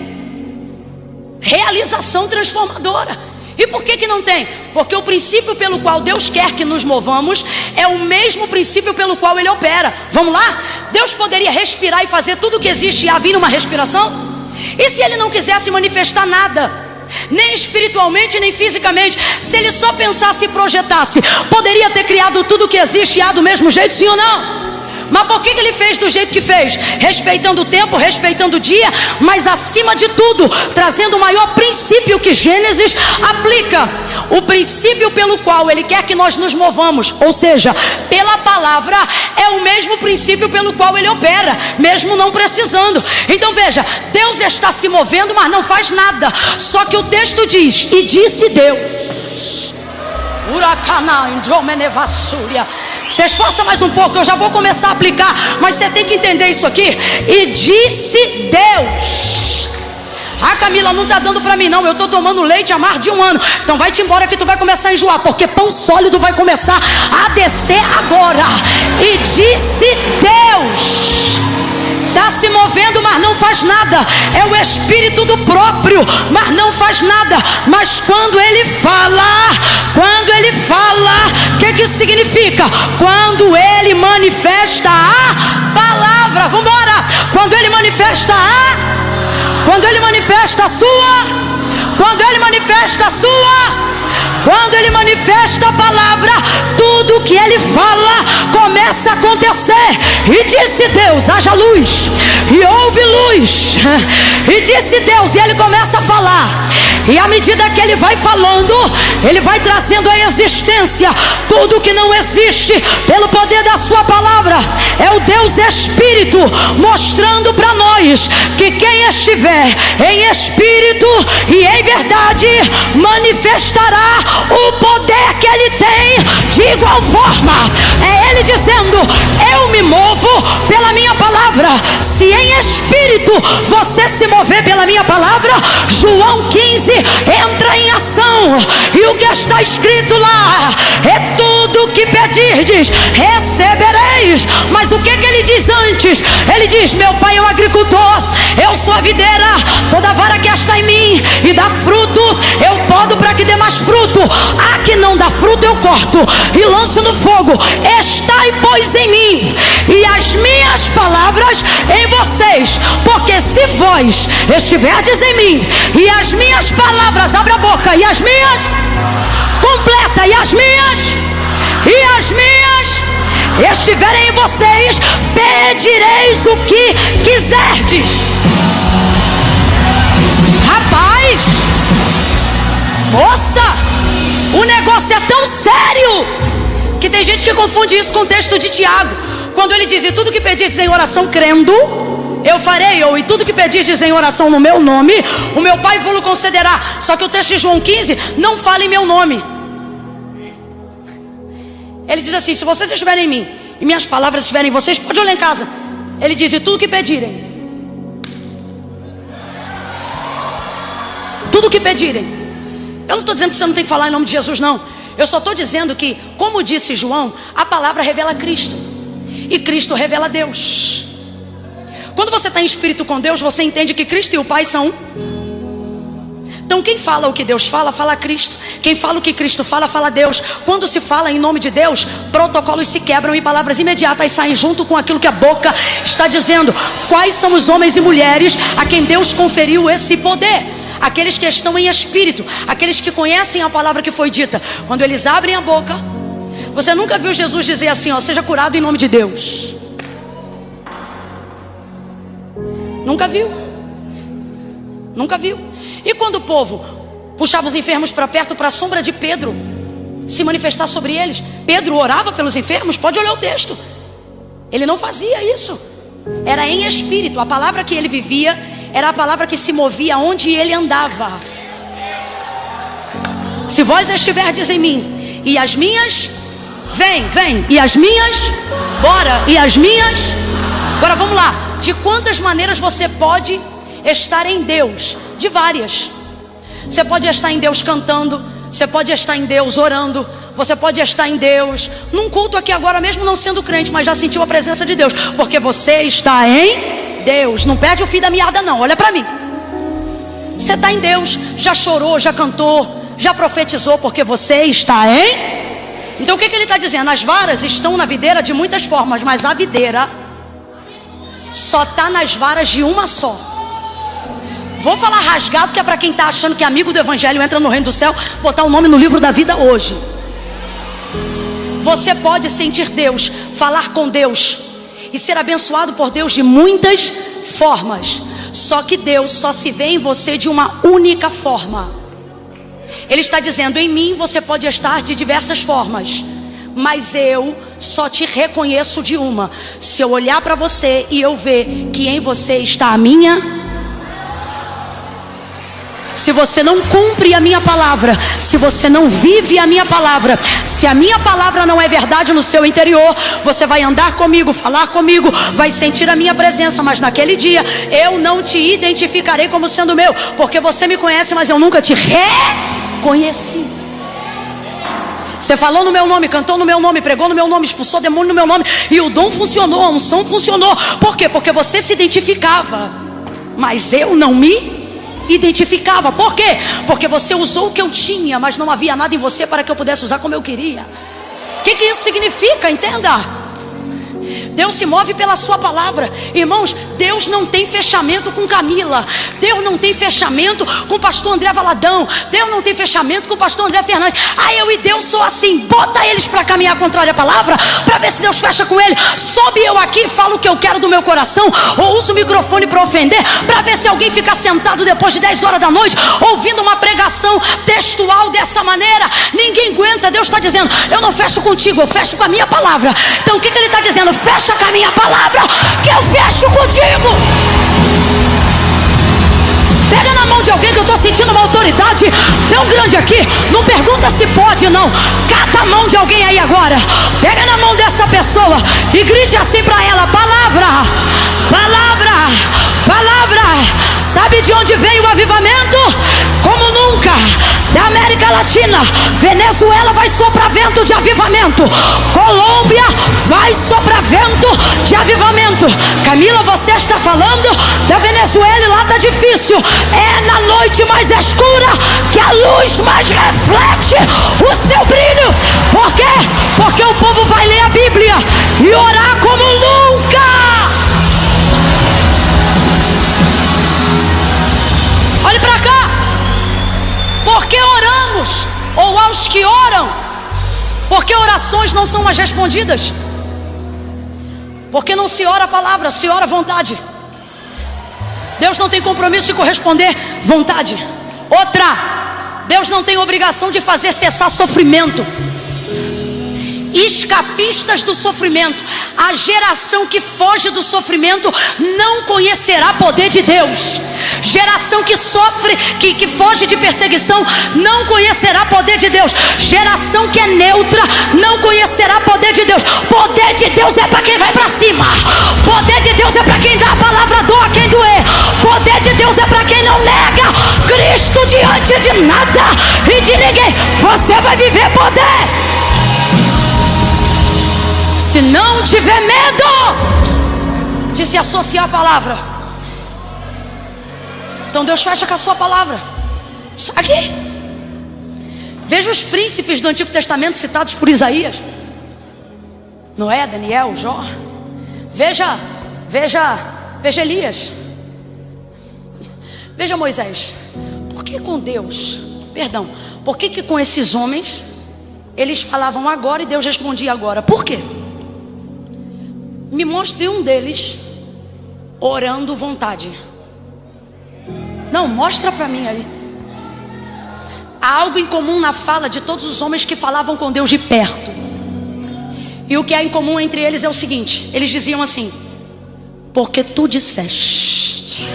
realização transformadora. E por que não tem? Porque o princípio pelo qual Deus quer que nos movamos é o mesmo princípio pelo qual ele opera. Vamos lá? Deus poderia respirar e fazer tudo o que existe e haver numa respiração? E se ele não quisesse manifestar nada, nem espiritualmente, nem fisicamente, se ele só pensasse e projetasse, poderia ter criado tudo que existe e há do mesmo jeito, sim ou não? Mas por que ele fez do jeito que fez? Respeitando o tempo, respeitando o dia, mas acima de tudo, trazendo o maior princípio que Gênesis aplica. O princípio pelo qual ele quer que nós nos movamos, ou seja, pela palavra, é o mesmo princípio pelo qual ele opera, mesmo não precisando. Então veja, Deus está se movendo, mas não faz nada. Só que o texto diz, e disse Deus. Você esforça mais um pouco, eu já vou começar a aplicar, mas você tem que entender isso aqui. E disse Deus. Ah, Camila, não está dando para mim não, eu estou tomando leite há mais de 1 ano. Então vai-te embora que tu vai começar a enjoar, porque pão sólido vai começar a descer agora. E disse Deus. Está se movendo, mas não faz nada. É o Espírito do próprio, mas não faz nada. Mas quando ele fala, o que isso significa? Quando ele manifesta a palavra, vamos embora. Quando ele manifesta quando ele manifesta a sua, quando ele manifesta a palavra, tudo que ele fala começa a acontecer. E disse Deus, haja luz, e houve luz. E disse Deus, e ele começa a falar. E à medida que ele vai falando, ele vai trazendo à existência tudo que não existe pelo poder da sua palavra. É o Deus Espírito mostrando para nós que quem estiver em espírito e em verdade manifestará o poder que ele tem. De igual forma, é ele dizendo, eu me movo pela minha palavra. Se em espírito você se mover pela minha palavra, João 15 entra em ação. E o que está escrito lá é tudo que pedirdes recebereis. Mas Mas o que ele diz antes? Ele diz: meu pai é o agricultor, eu sou a videira, toda vara que está em mim e dá fruto, eu podo para que dê mais fruto. A que não dá fruto eu corto e lanço no fogo. Estai, pois, em mim, e as minhas palavras em vocês, porque se vós estiverdes em mim, e as minhas palavras, abre a boca, e as minhas, completa, e as minhas estiverem em vocês, pedireis o que quiserdes. Rapaz, moça, o negócio é tão sério que tem gente que confunde isso com o texto de Tiago, quando ele diz: e tudo que pedirdes em oração crendo, eu farei. Ou: e tudo que pedirdes em oração no meu nome, o meu Pai vos concederá. Só que o texto de João 15 não fala em meu nome. Ele diz assim: se vocês estiverem em mim e minhas palavras estiverem em vocês, pode olhar em casa. Ele diz: e tudo que pedirem, tudo que pedirem. Eu não estou dizendo que você não tem que falar em nome de Jesus, não. Eu só estou dizendo que, como disse João, a palavra revela Cristo, e Cristo revela Deus. Quando você está em espírito com Deus, você entende que Cristo e o Pai são um. Então quem fala o que Deus fala, fala Cristo. Quem fala o que Cristo fala, fala Deus. Quando se fala em nome de Deus, protocolos se quebram e palavras imediatas saem junto com aquilo que a boca está dizendo. Quais são os homens e mulheres a quem Deus conferiu esse poder? Aqueles que estão em espírito, aqueles que conhecem a palavra que foi dita. Quando eles abrem a boca, você nunca viu Jesus dizer assim: ó, seja curado em nome de Deus. Nunca viu. Nunca viu. E quando o povo puxava os enfermos para perto, para a sombra de Pedro se manifestar sobre eles, Pedro orava pelos enfermos? Pode olhar o texto. Ele não fazia isso. Era em espírito. A palavra que ele vivia era a palavra que se movia onde ele andava. Se vós estiverdes em mim, e as minhas, vem, e as minhas, bora, e as minhas. Agora vamos lá. De quantas maneiras você pode estar em Deus? De várias. Você pode estar em Deus cantando, você pode estar em Deus orando, você pode estar em Deus num culto aqui agora, mesmo não sendo crente, mas já sentiu a presença de Deus, porque você está em Deus. Não perde o fio da meada não, olha para mim. Você está em Deus, já chorou, já cantou, já profetizou, porque você está em. Então o que ele está dizendo? As varas estão na videira de muitas formas, mas a videira só está nas varas de uma só. Vou falar rasgado, que é para quem está achando que amigo do evangelho entra no reino do céu, botar o nome no livro da vida hoje. Você pode sentir Deus, falar com Deus e ser abençoado por Deus de muitas formas. Só que Deus só se vê em você de uma única forma. Ele está dizendo: em mim você pode estar de diversas formas, mas eu só te reconheço de uma. Se eu olhar para você e eu ver que em você está a minha. Se você não cumpre a minha palavra, se você não vive a minha palavra, se a minha palavra não é verdade no seu interior, você vai andar comigo, falar comigo, vai sentir a minha presença, mas naquele dia eu não te identificarei como sendo meu, porque você me conhece, mas eu nunca te reconheci. Você falou no meu nome, cantou no meu nome, pregou no meu nome, expulsou demônio no meu nome, e o dom funcionou, a unção funcionou. Por quê? Porque você se identificava, mas eu não me identificava. Por quê? Porque você usou o que eu tinha, mas não havia nada em você para que eu pudesse usar como eu queria. O que isso significa? Entenda. Deus se move pela sua palavra. Irmãos, Deus não tem fechamento com Camila. Deus não tem fechamento com o pastor André Valadão. Deus não tem fechamento com o pastor André Fernandes. Eu e Deus sou assim. Bota eles para caminhar contrário à palavra, para ver se Deus fecha com ele. Sobe eu aqui, falo o que eu quero do meu coração, ou uso o microfone para ofender, para ver se alguém fica sentado depois de 10 horas da noite ouvindo uma pregação textual dessa maneira. Ninguém aguenta. Deus está dizendo: eu não fecho contigo, eu fecho com a minha palavra. Então o que ele está dizendo? Fecha com a minha palavra, que eu fecho contigo. Pega na mão de alguém, que eu estou sentindo uma autoridade tão grande aqui. Não pergunta se pode, não. Cata a mão de alguém aí agora. Pega na mão dessa pessoa e grite assim para ela: palavra, palavra, palavra. Sabe de onde veio o avivamento? Como nunca. Da América Latina. Venezuela vai soprar vento de avivamento. Colômbia, vai soprar vento de avivamento. Camila, você está falando da Venezuela e lá está difícil. É na noite mais escura que a luz mais reflete o seu brilho. Por quê? Porque o povo vai ler a Bíblia e orar como nunca. Olhe para cá. Porque oramos, ou aos que oram, porque orações não são mais respondidas. Porque não se ora a palavra, se ora a vontade. Deus não tem compromisso de corresponder vontade. Outra, Deus não tem obrigação de fazer cessar sofrimento. Escapistas do sofrimento. A geração que foge do sofrimento não conhecerá poder de Deus. Geração que sofre, que foge de perseguição, não conhecerá poder de Deus. Geração que é neutra não conhecerá poder de Deus. Poder de Deus é para quem vai para cima. Poder de Deus é para quem dá a palavra, doa quem doer. Poder de Deus é para quem não nega Cristo diante de nada e de ninguém. Você vai viver poder. Se não tiver medo de se associar à palavra, então Deus fecha com a sua palavra. Aqui, veja os príncipes do Antigo Testamento citados por Isaías: Noé, Daniel, Jó. Veja Elias. Veja Moisés. Por que com Deus, por que com esses homens eles falavam agora e Deus respondia agora? Por quê? Me mostre um deles orando vontade. Não, mostra para mim aí. Há algo em comum na fala de todos os homens que falavam com Deus de perto. E o que há em comum entre eles é o seguinte: eles diziam assim: porque tu disseste.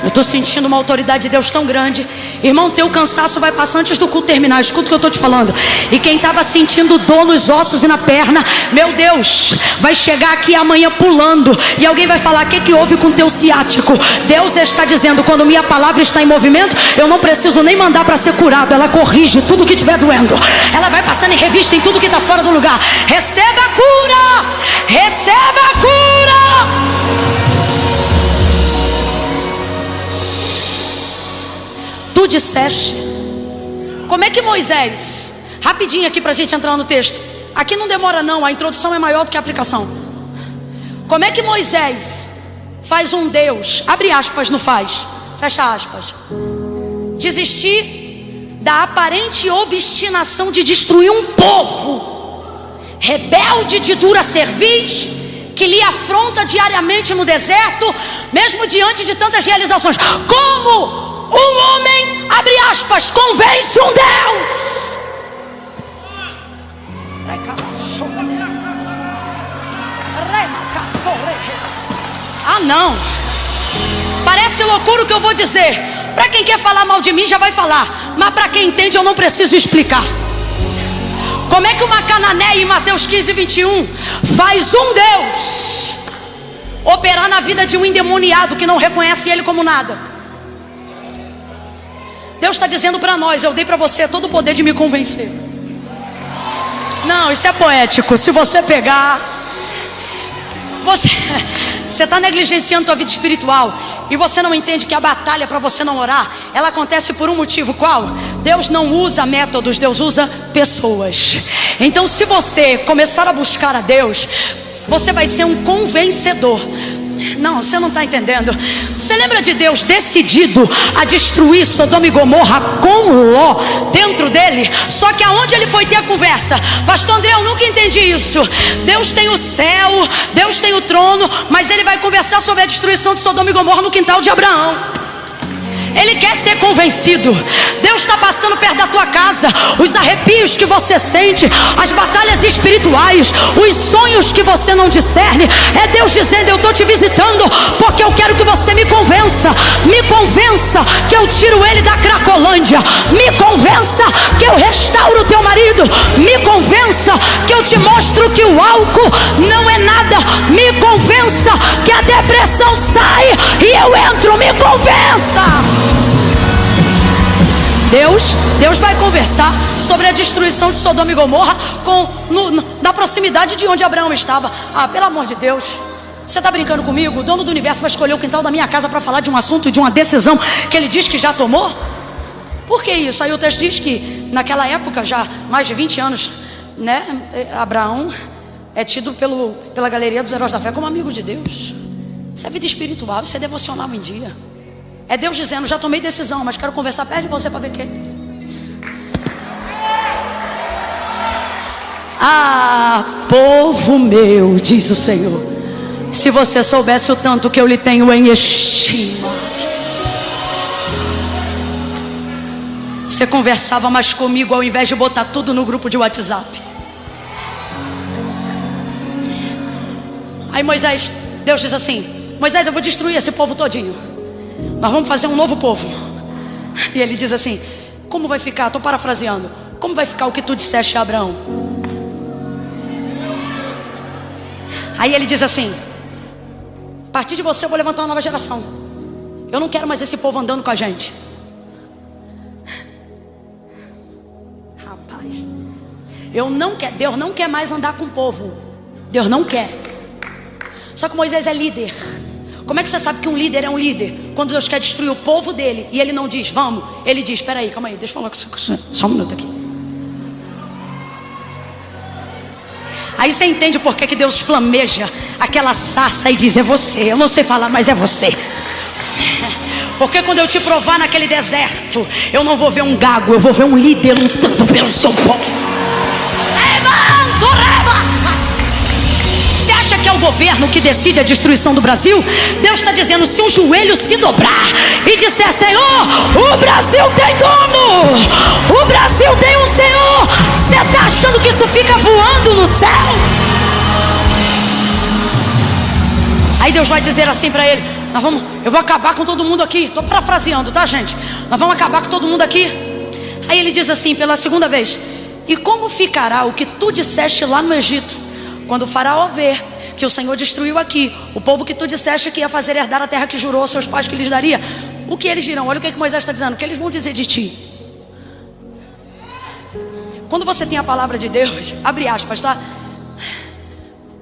Eu estou sentindo uma autoridade de Deus tão grande. Irmão, teu cansaço vai passar antes do culto terminar. Escuta o que eu estou te falando. E quem estava sentindo dor nos ossos e na perna, meu Deus, vai chegar aqui amanhã pulando. E alguém vai falar: o que houve com teu ciático? Deus está dizendo: quando minha palavra está em movimento, eu não preciso nem mandar para ser curado. Ela corrige tudo que estiver doendo. Ela vai passando em revista em tudo que está fora do lugar. Receba a cura. Receba a cura. Tu disseste. Como é que Moisés, rapidinho aqui para a gente entrar no texto, aqui não demora não, a introdução é maior do que a aplicação. Como é que Moisés faz um Deus, abre aspas, não faz, fecha aspas, desistir da aparente obstinação de destruir um povo rebelde, de dura cerviz, que lhe afronta diariamente no deserto, mesmo diante de tantas realizações? Como um homem, abre aspas, convence um Deus? Ah, não. Parece loucura o que eu vou dizer. Para quem quer falar mal de mim já vai falar, mas para quem entende eu não preciso explicar. Como é que uma cananeia em Mateus 15:21 faz um Deus operar na vida de um endemoniado que não reconhece ele como nada? Deus está dizendo para nós: eu dei para você todo o poder de me convencer. Não, isso é poético. Se você pegar, você está negligenciando a tua vida espiritual. E você não entende que a batalha para você não orar, ela acontece por um motivo. Qual? Deus não usa métodos, Deus usa pessoas. Então se você começar a buscar a Deus, você vai ser um convencedor. Não, você não está entendendo. Você lembra de Deus decidido a destruir Sodoma e Gomorra com Ló dentro dele? Só que aonde ele foi ter a conversa? Pastor André, eu nunca entendi isso. Deus tem o céu, Deus tem o trono, mas ele vai conversar sobre a destruição de Sodoma e Gomorra no quintal de Abraão. Ele quer ser convencido. Deus está passando perto da tua casa. Os arrepios que você sente, as batalhas espirituais, os sonhos que você não discerne, é Deus dizendo: eu estou te visitando porque eu quero que você me convença. Me convença que eu tiro ele da Cracolândia. Me convença que eu restauro o teu marido. Me convença que eu te mostro que o álcool não é nada. Me convença que a depressão sai e eu entro. Me convença. Deus vai conversar sobre a destruição de Sodoma e Gomorra na proximidade de onde Abraão estava. Pelo amor de Deus, você está brincando comigo? O dono do universo vai escolher o quintal da minha casa para falar de um assunto e de uma decisão que ele diz que já tomou? Por que isso? Aí o texto diz que naquela época, já mais de 20 anos, né, Abraão é tido pela galeria dos heróis da fé como amigo de Deus. Isso é vida espiritual, isso é devocional em dia. É Deus dizendo: já tomei decisão, mas quero conversar perto de você para ver o que. Povo meu, diz o Senhor, se você soubesse o tanto que eu lhe tenho em estima, você conversava mais comigo ao invés de botar tudo no grupo de WhatsApp. Aí Deus diz assim: Moisés, eu vou destruir esse povo todinho. Nós vamos fazer um novo povo. E ele diz assim: como vai ficar? Estou parafraseando. Como vai ficar o que tu disseste a Abraão? Aí ele diz assim: a partir de você eu vou levantar uma nova geração. Eu não quero mais esse povo andando com a gente. Rapaz, Deus não quer mais andar com o povo. Deus não quer. Só que Moisés é líder. Como é que você sabe que um líder é um líder? Quando Deus quer destruir o povo dele e ele não diz vamos, ele diz: espera aí, calma aí, deixa eu falar com você só um minuto aqui. Aí você entende por que Deus flameja aquela sarça e diz: é você. Eu não sei falar, mas é você. Porque quando eu te provar naquele deserto, eu não vou ver um gago, eu vou ver um líder lutando pelo seu povo. Você acha que é o governo que decide a destruição do Brasil? Deus está dizendo: se um joelho se dobrar e disser: Senhor, o Brasil tem dono, o Brasil tem um Senhor, você está achando que isso fica voando no céu? Aí Deus vai dizer assim para ele: eu vou acabar com todo mundo aqui. Estou parafraseando, tá, gente? Nós vamos acabar com todo mundo aqui. Aí ele diz assim pela segunda vez: e como ficará o que tu disseste lá no Egito, quando o faraó ver que o Senhor destruiu aqui o povo que tu disseste que ia fazer herdar a terra que jurou aos seus pais que lhes daria? O que eles dirão? Olha o que Moisés está dizendo: o que eles vão dizer de ti? Quando você tem a palavra de Deus, abre aspas, tá?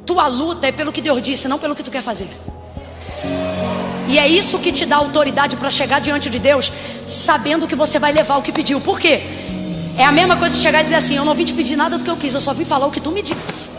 Tua luta é pelo que Deus disse, não pelo que tu quer fazer. E é isso que te dá autoridade para chegar diante de Deus, sabendo que você vai levar o que pediu. Por quê? É a mesma coisa de chegar e dizer assim: eu não vim te pedir nada do que eu quis, eu só vim falar o que tu me disse.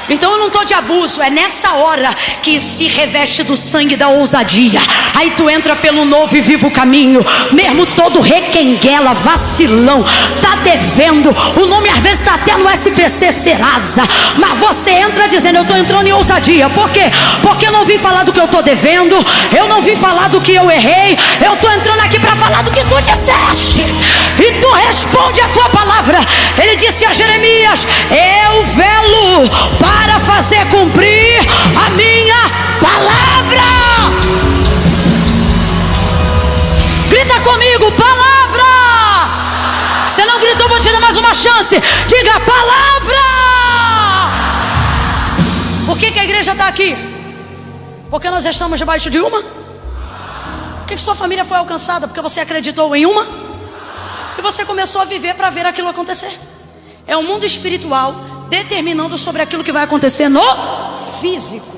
Então eu não estou de abuso. É nessa hora que se reveste do sangue da ousadia. Aí tu entra pelo novo e vivo caminho, mesmo todo requenguela, vacilão, tá devendo. O nome às vezes está até no SPC Serasa, mas você entra dizendo: eu estou entrando em ousadia. Por quê? Porque eu não vim falar do que eu estou devendo, eu não vim falar do que eu errei, eu estou entrando aqui para falar do que tu disseste. E tu responde a tua palavra. Ele disse a Jeremias: eu velo para fazer cumprir a minha palavra. Grita comigo: palavra. Se não gritou, vou te dar mais uma chance. Diga: palavra. Por que a igreja está aqui? Porque nós estamos debaixo de uma? Por que sua família foi alcançada? Porque você acreditou em uma e você começou a viver para ver aquilo acontecer. É o mundo espiritual determinando sobre aquilo que vai acontecer no físico.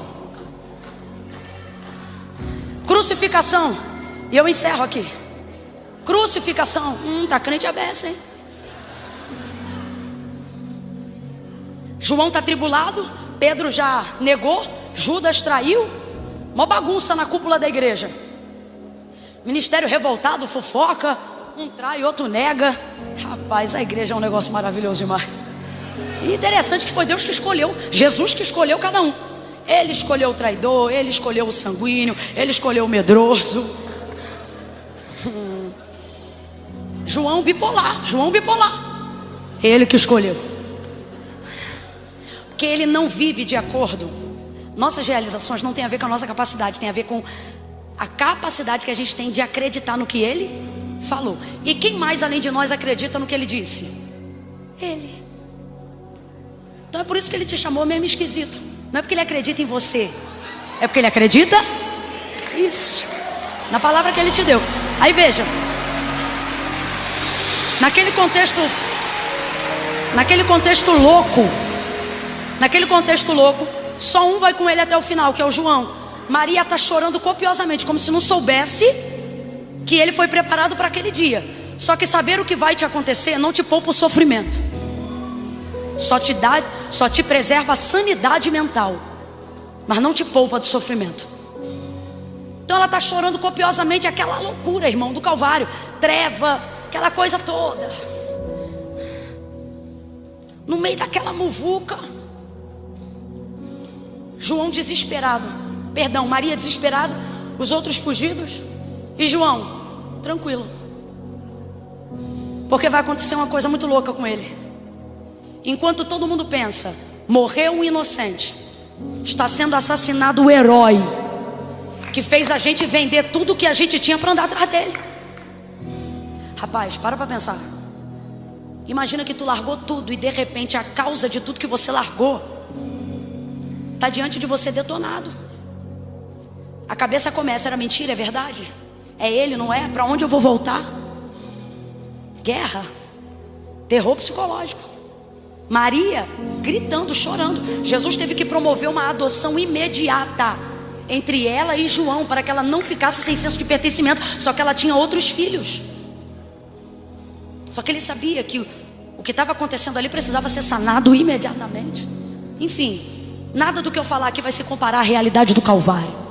Crucificação. E eu encerro aqui. Crucificação. Tá crente a beça, hein? João tá tribulado, Pedro já negou, Judas traiu. Uma bagunça na cúpula da igreja. Ministério revoltado, fofoca. Um trai, outro nega. Rapaz, a igreja é um negócio maravilhoso demais. E interessante que foi Deus que escolheu, Jesus que escolheu cada um. Ele escolheu o traidor, ele escolheu o sanguíneo, ele escolheu o medroso. João bipolar. Ele que escolheu. Porque ele não vive de acordo. Nossas realizações não tem a ver com a nossa capacidade, tem a ver com a capacidade que a gente tem de acreditar no que ele falou. E quem mais além de nós acredita no que ele disse? Ele. Então é por isso que ele te chamou mesmo esquisito. Não é porque ele acredita em você, é porque ele acredita isso, na palavra que ele te deu. Aí veja, Naquele contexto louco, só um vai com ele até o final, que é o João. Maria está chorando copiosamente, como se não soubesse que ele foi preparado para aquele dia. Só que saber o que vai te acontecer não te poupa o sofrimento, só te preserva a sanidade mental, mas não te poupa do sofrimento. Então ela está chorando copiosamente, aquela loucura, irmão, do Calvário, treva, aquela coisa toda. No meio daquela muvuca, João desesperado, Maria desesperada, os outros fugidos, e João tranquilo, porque vai acontecer uma coisa muito louca com ele. Enquanto todo mundo pensa, morreu um inocente, está sendo assassinado o herói que fez a gente vender tudo que a gente tinha para andar atrás dele. Rapaz, para pensar. Imagina que tu largou tudo e de repente a causa de tudo que você largou está diante de você detonado. A cabeça começa, era mentira, é verdade? É ele, não é? Para onde eu vou voltar? Guerra, terror psicológico. Maria gritando, chorando. Jesus teve que promover uma adoção imediata entre ela e João, para que ela não ficasse sem senso de pertencimento. Só que ela tinha outros filhos. Só que ele sabia que o que estava acontecendo ali precisava ser sanado imediatamente. Enfim, nada do que eu falar aqui vai se comparar à realidade do Calvário.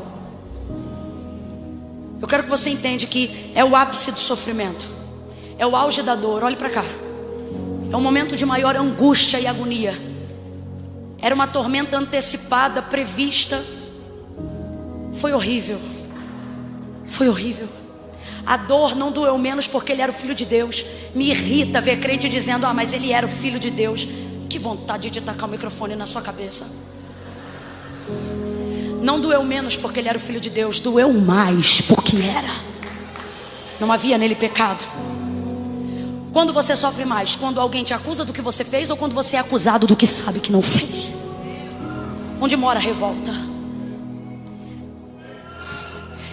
Eu quero que você entenda que é o ápice do sofrimento, é o auge da dor. Olhe para cá. É um momento de maior angústia e agonia. Era uma tormenta antecipada, prevista. Foi horrível. Foi horrível. A dor não doeu menos porque ele era o Filho de Deus. Me irrita ver crente dizendo: ah, mas ele era o Filho de Deus. Que vontade de tacar o microfone na sua cabeça. Não doeu menos porque ele era o Filho de Deus. Doeu mais porque era. Não havia nele pecado. Quando você sofre mais? Quando alguém te acusa do que você fez, ou quando você é acusado do que sabe que não fez? Onde mora a revolta?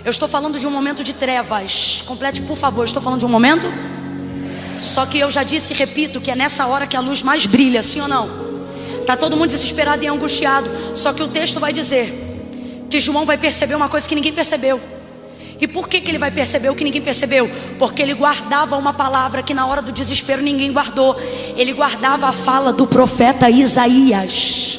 Eu estou falando de um momento de trevas. Complete, por favor. Estou falando de um momento. Só que eu já disse e repito que é nessa hora que a luz mais brilha, sim ou não? Está todo mundo desesperado e angustiado. Só que o texto vai dizer que João vai perceber uma coisa que ninguém percebeu. E por que ele vai perceber o que ninguém percebeu? Porque ele guardava uma palavra que na hora do desespero ninguém guardou. Ele guardava a fala do profeta Isaías.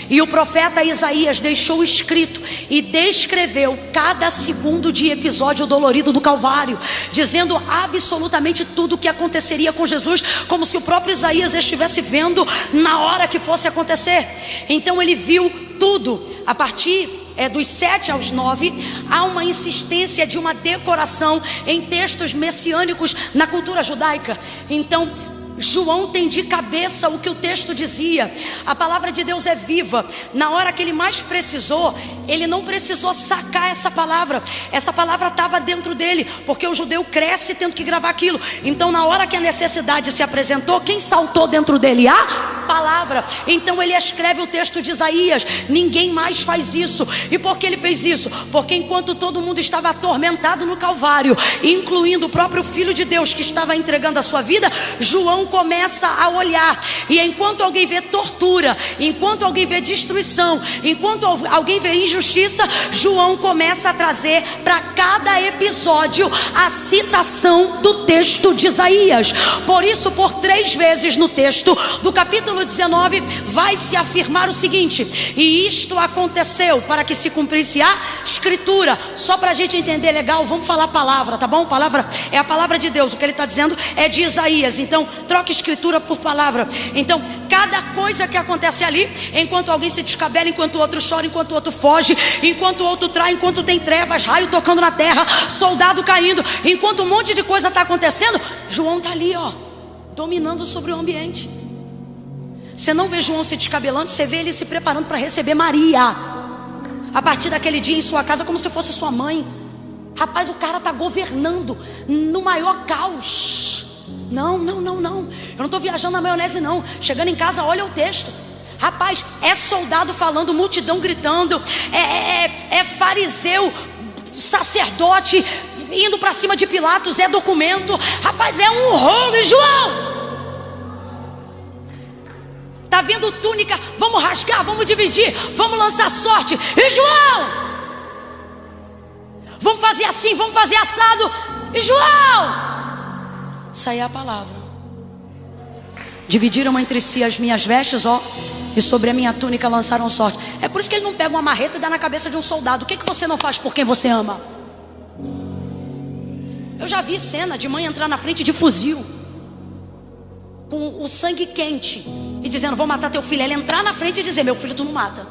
E o profeta Isaías deixou escrito e descreveu cada segundo de episódio dolorido do Calvário, dizendo absolutamente tudo o que aconteceria com Jesus, como se o próprio Isaías estivesse vendo na hora que fosse acontecer. Então ele viu tudo. A partir dos 7 aos 9, há uma insistência de uma decoração em textos messiânicos na cultura judaica. Então João tem de cabeça o que o texto dizia. A palavra de Deus é viva. Na hora que ele mais precisou, ele não precisou sacar essa palavra. Essa palavra estava dentro dele, porque o judeu cresce tendo que gravar aquilo. Então na hora que a necessidade se apresentou, quem saltou dentro dele? A palavra. Então ele escreve o texto de Isaías. Ninguém mais faz isso. E por que ele fez isso? Porque enquanto todo mundo estava atormentado no Calvário, incluindo o próprio Filho de Deus que estava entregando a sua vida, João começa a olhar. E enquanto alguém vê tortura, enquanto alguém vê destruição, enquanto alguém vê injustiça, João começa a trazer para cada episódio a citação do texto de Isaías. Por isso, por 3 vezes no texto do capítulo 19 vai se afirmar o seguinte: e isto aconteceu para que se cumprisse a escritura. Só para a gente entender legal, vamos falar a palavra, tá bom? Palavra é a palavra de Deus. O que ele está dizendo é de Isaías. Então troca escritura por palavra. Então cada coisa que acontece ali, enquanto alguém se descabela, enquanto o outro chora, enquanto o outro foge, enquanto o outro trai, enquanto tem trevas, raio tocando na terra, soldado caindo, enquanto um monte de coisa está acontecendo, João está ali, ó, dominando sobre o ambiente. Você não vê João se descabelando, você vê ele se preparando para receber Maria a partir daquele dia em sua casa, como se fosse sua mãe. Rapaz, o cara está governando no maior caos. Não. Eu não estou viajando na maionese, não. Chegando em casa, olha o texto. Rapaz, é soldado falando, multidão gritando, é fariseu, sacerdote, indo para cima de Pilatos, é documento, rapaz, é um rolo. E João, tá vindo túnica, vamos rasgar, vamos dividir, vamos lançar sorte. E João, vamos fazer assim, vamos fazer assado. E João, isso aí é a palavra. Dividiram entre si as minhas vestes, ó, e sobre a minha túnica lançaram sorte. É por isso que ele não pega uma marreta e dá na cabeça de um soldado. O que você não faz por quem você ama? Eu já vi cena de mãe entrar na frente de fuzil, com o sangue quente, e dizendo, vou matar teu filho. Ela entrar na frente e dizer, meu filho tu não mata.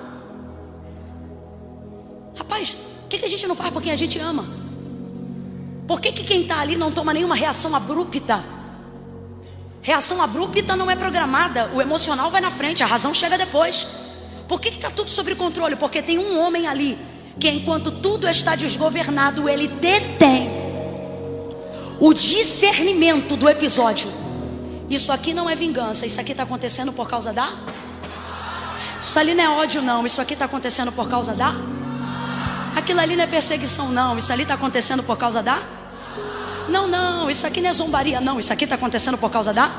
Rapaz, o que a gente não faz por quem a gente ama? Por que quem está ali não toma nenhuma reação abrupta? Reação abrupta não é programada. O emocional vai na frente, a razão chega depois. Por que está tudo sob controle? Porque tem um homem ali que enquanto tudo está desgovernado, ele detém o discernimento do episódio. Isso aqui não é vingança, isso aqui está acontecendo por causa da... Isso ali não é ódio não, isso aqui está acontecendo por causa da... Aquilo ali não é perseguição não, isso ali está acontecendo por causa da... Não, isso aqui não é zombaria não, isso aqui está acontecendo por causa da...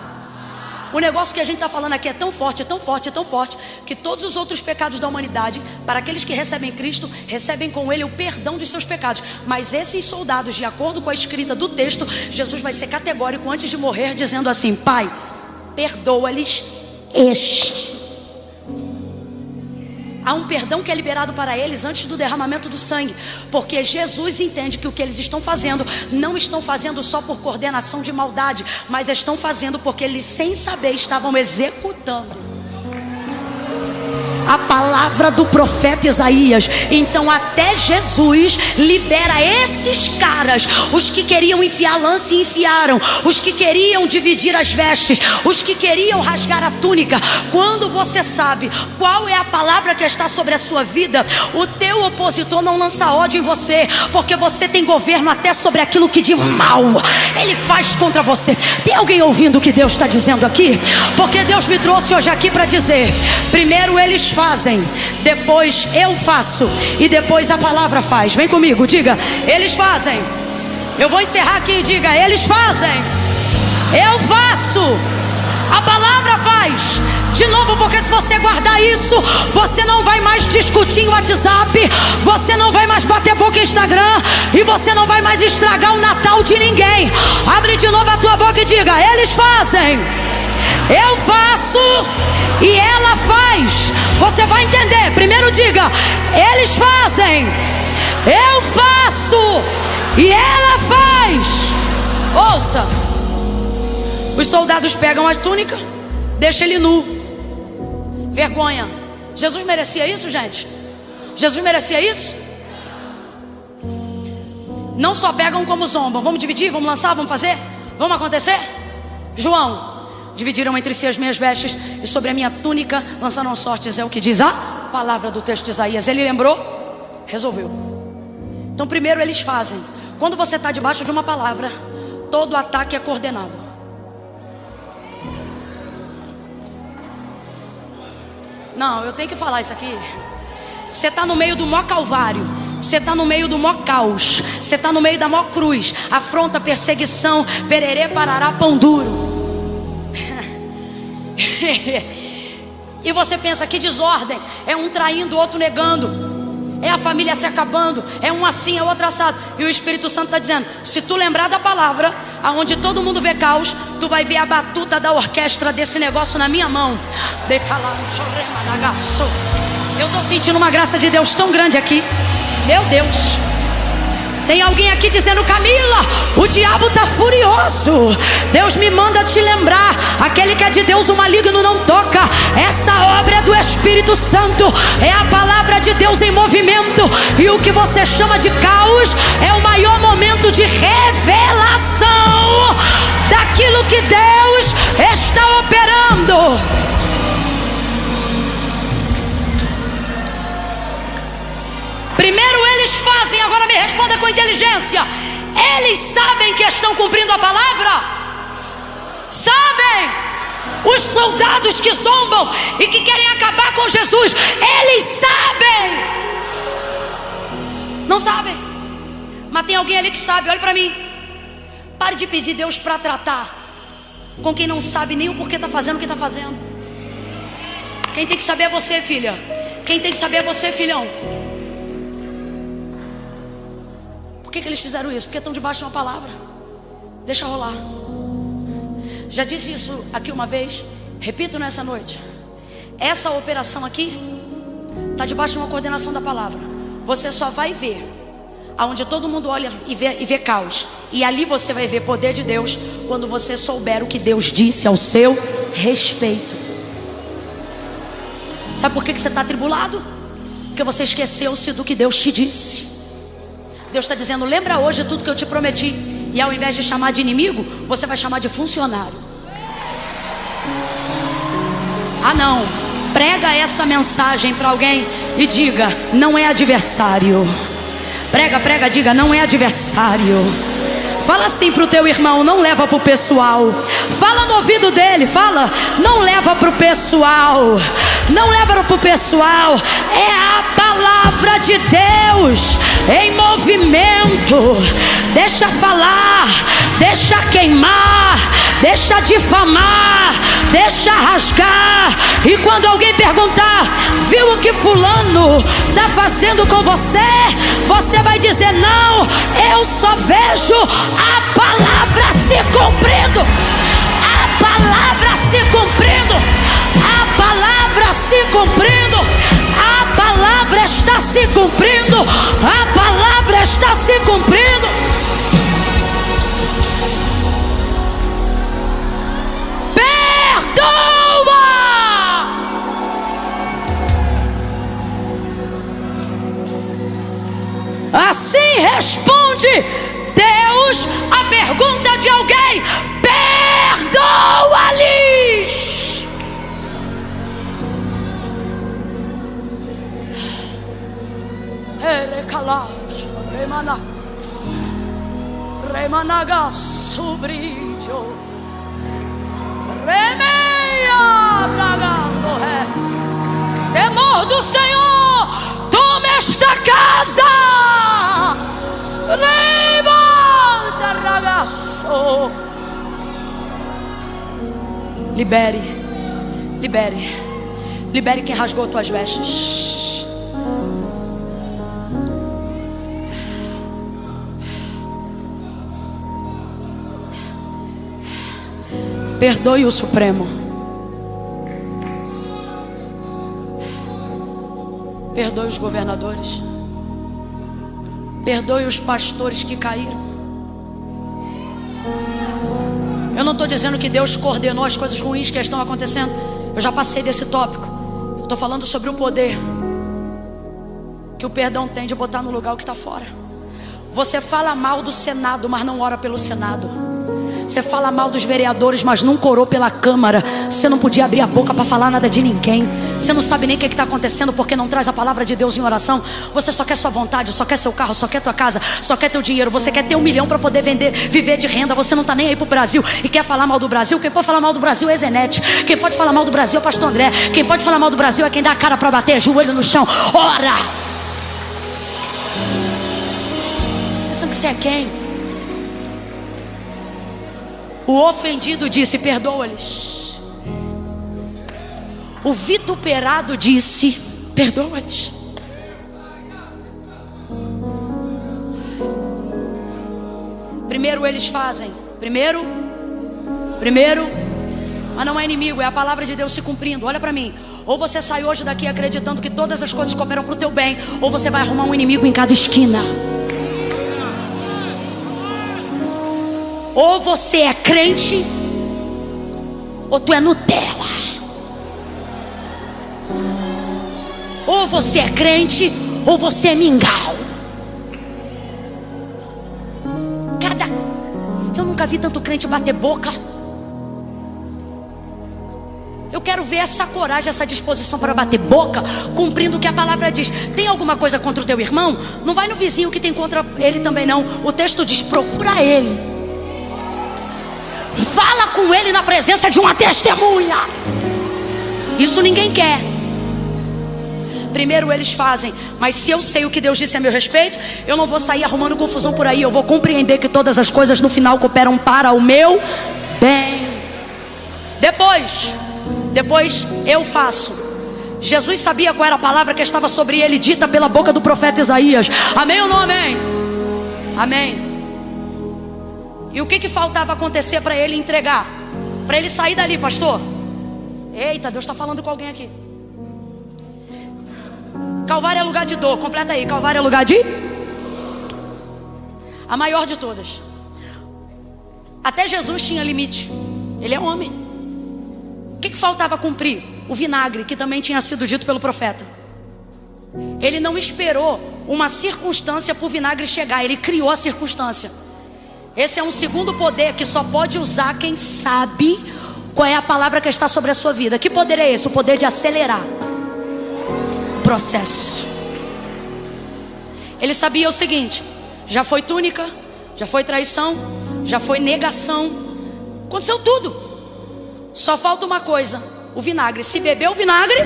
O negócio que a gente está falando aqui é tão forte, é tão forte, é tão forte, que todos os outros pecados da humanidade, para aqueles que recebem Cristo, recebem com Ele o perdão dos seus pecados. Mas esses soldados, de acordo com a escrita do texto, Jesus vai ser categórico antes de morrer, dizendo assim, Pai, perdoa-lhes este. Há um perdão que é liberado para eles antes do derramamento do sangue, porque Jesus entende que o que eles estão fazendo, não estão fazendo só por coordenação de maldade, mas estão fazendo porque eles sem saber estavam executando a palavra do profeta Isaías. Então até Jesus libera esses caras. Os que queriam enfiar lança e enfiaram, os que queriam dividir as vestes, os que queriam rasgar a túnica. Quando você sabe qual é a palavra que está sobre a sua vida, o teu opositor não lança ódio em você, porque você tem governo até sobre aquilo que de mal ele faz contra você. Tem alguém ouvindo o que Deus está dizendo aqui? Porque Deus me trouxe hoje aqui para dizer, primeiro eles fazem, depois eu faço e depois a palavra faz. Vem comigo, diga, eles fazem. Eu vou encerrar aqui e diga, eles fazem, eu faço, a palavra faz. De novo, porque se você guardar isso, você não vai mais discutir em WhatsApp, você não vai mais bater boca em Instagram, e você não vai mais estragar o Natal de ninguém. Abre de novo a tua boca e diga, eles fazem, eu faço e ela faz. Você vai entender. Primeiro diga, eles fazem, eu faço e ela faz. Ouça, os soldados pegam a túnica, deixam ele nu. Vergonha. Jesus merecia isso, gente? Jesus merecia isso? Não só pegam como zombam. Vamos dividir, vamos lançar, vamos fazer, vamos acontecer. João, dividiram entre si as minhas vestes e sobre a minha túnica lançaram sortes. É o que diz a palavra do texto de Isaías. Ele lembrou, resolveu. Então primeiro eles fazem. Quando você está debaixo de uma palavra, todo ataque é coordenado. Não, eu tenho que falar isso aqui. Você está no meio do maior calvário, você está no meio do maior caos, você está no meio da maior cruz, afronta, perseguição, pererê, parará, pão duro. E você pensa que desordem, é um traindo, o outro negando, é a família se acabando, é um assim, é outro assado. E o Espírito Santo está dizendo, se tu lembrar da palavra, aonde todo mundo vê caos, tu vai ver a batuta da orquestra desse negócio na minha mão. Eu estou sentindo uma graça de Deus tão grande aqui. Meu Deus. Tem alguém aqui dizendo, Camila, o diabo está furioso. Deus me manda te lembrar, aquele que é de Deus o maligno não toca. Essa obra é do Espírito Santo, é a palavra de Deus em movimento. E o que você chama de caos é o maior momento de revelação daquilo que Deus está operando. Primeiro eles fazem, agora me responda com inteligência. Eles sabem que estão cumprindo a palavra? Sabem? Os soldados que zombam e que querem acabar com Jesus, eles sabem? Não sabem? Mas tem alguém ali que sabe, olha para mim. Pare de pedir Deus para tratar com quem não sabe nem o porquê está fazendo o que está fazendo. Quem tem que saber é você, filha. Quem tem que saber é você, filhão. Por que eles fizeram isso? Porque estão debaixo de uma palavra. Deixa rolar. Já disse isso aqui uma vez, repito nessa noite. Essa operação aqui está debaixo de uma coordenação da palavra. Você só vai ver aonde todo mundo olha e vê caos. E ali você vai ver poder de Deus quando você souber o que Deus disse ao seu respeito. Sabe por que você está atribulado? Porque você esqueceu-se do que Deus te disse. Deus está dizendo, lembra hoje tudo que eu te prometi. E ao invés de chamar de inimigo, você vai chamar de funcionário. Ah não, prega essa mensagem para alguém e diga, não é adversário. Prega, diga, não é adversário. Fala assim pro teu irmão, não leva pro pessoal. Fala no ouvido dele, fala, não leva pro pessoal. Não leva pro pessoal. É a palavra de Deus em movimento. Deixa falar, deixa queimar, deixa difamar, deixa rasgar. E quando alguém perguntar, viu o que fulano está fazendo com você? Você vai dizer, não, eu só vejo a palavra se cumprindo. A palavra se cumprindo. A palavra se cumprindo. A palavra está se cumprindo. A palavra está se cumprindo. Perdoa! Assim responde Deus a pergunta de alguém: perdoa-lhes. Remanaga sobrilho, remeia lagando ré. Temor do Senhor, toma esta casa. Levanta, ragaço. Libere, libere, libere quem rasgou tuas vestes. Perdoe o Supremo. Perdoe os governadores. Perdoe os pastores que caíram. Eu não estou dizendo que Deus coordenou as coisas ruins que estão acontecendo. Eu já passei desse tópico. Eu estou falando sobre o poder que o perdão tem de botar no lugar o que está fora. Você fala mal do Senado, mas não ora pelo Senado. Você fala mal dos vereadores, mas nunca orou pela Câmara. Você não podia abrir a boca para falar nada de ninguém. Você não sabe nem o que está acontecendo, porque não traz a palavra de Deus em oração. Você só quer sua vontade, só quer seu carro, só quer tua casa, só quer teu dinheiro. Você quer ter 1 milhão para poder vender, viver de renda. Você não está nem aí pro Brasil e quer falar mal do Brasil. Quem pode falar mal do Brasil é Zenete. Quem pode falar mal do Brasil é o pastor André. Quem pode falar mal do Brasil é quem dá a cara para bater, joelho no chão. Ora! Pensando que você é quem? O ofendido disse, perdoa-lhes. O vituperado disse, perdoa-lhes. Primeiro eles fazem. Primeiro, mas não é inimigo, é a palavra de Deus se cumprindo. Olha para mim. Ou você sai hoje daqui acreditando que todas as coisas cooperam para o teu bem, ou você vai arrumar um inimigo em cada esquina. Ou você é crente, ou tu é Nutella. Ou você é crente, ou você é mingau. Eu nunca vi tanto crente bater boca. Eu quero ver essa coragem, essa disposição para bater boca, cumprindo o que a palavra diz. Tem alguma coisa contra o teu irmão? Não vai no vizinho que tem contra ele também não. O texto diz, procura ele. Fala com ele na presença de uma testemunha. Isso ninguém quer. primeiro eles fazem. Mas se eu sei o que Deus disse a meu respeito, eu não vou sair arrumando confusão por aí. Eu vou compreender que todas as coisas no final cooperam para o meu bem. Depois eu faço. Jesus sabia qual era a palavra que estava sobre ele, dita pela boca do profeta Isaías. Amém ou não amém? Amém. E o que faltava acontecer para ele entregar? Para ele sair dali, pastor? Eita, Deus está falando com alguém aqui. Calvário é lugar de dor. Completa aí. Calvário é lugar de... a maior de todas. Até Jesus tinha limite. Ele é homem. O que faltava cumprir? O vinagre, que também tinha sido dito pelo profeta. Ele não esperou uma circunstância para o vinagre chegar. Ele criou a circunstância. Esse é um segundo poder que só pode usar quem sabe qual é a palavra que está sobre a sua vida. Que poder é esse? O poder de acelerar o processo. Ele sabia o seguinte: já foi túnica, já foi traição, já foi negação, aconteceu tudo. Só falta uma coisa: o vinagre. Se beber o vinagre,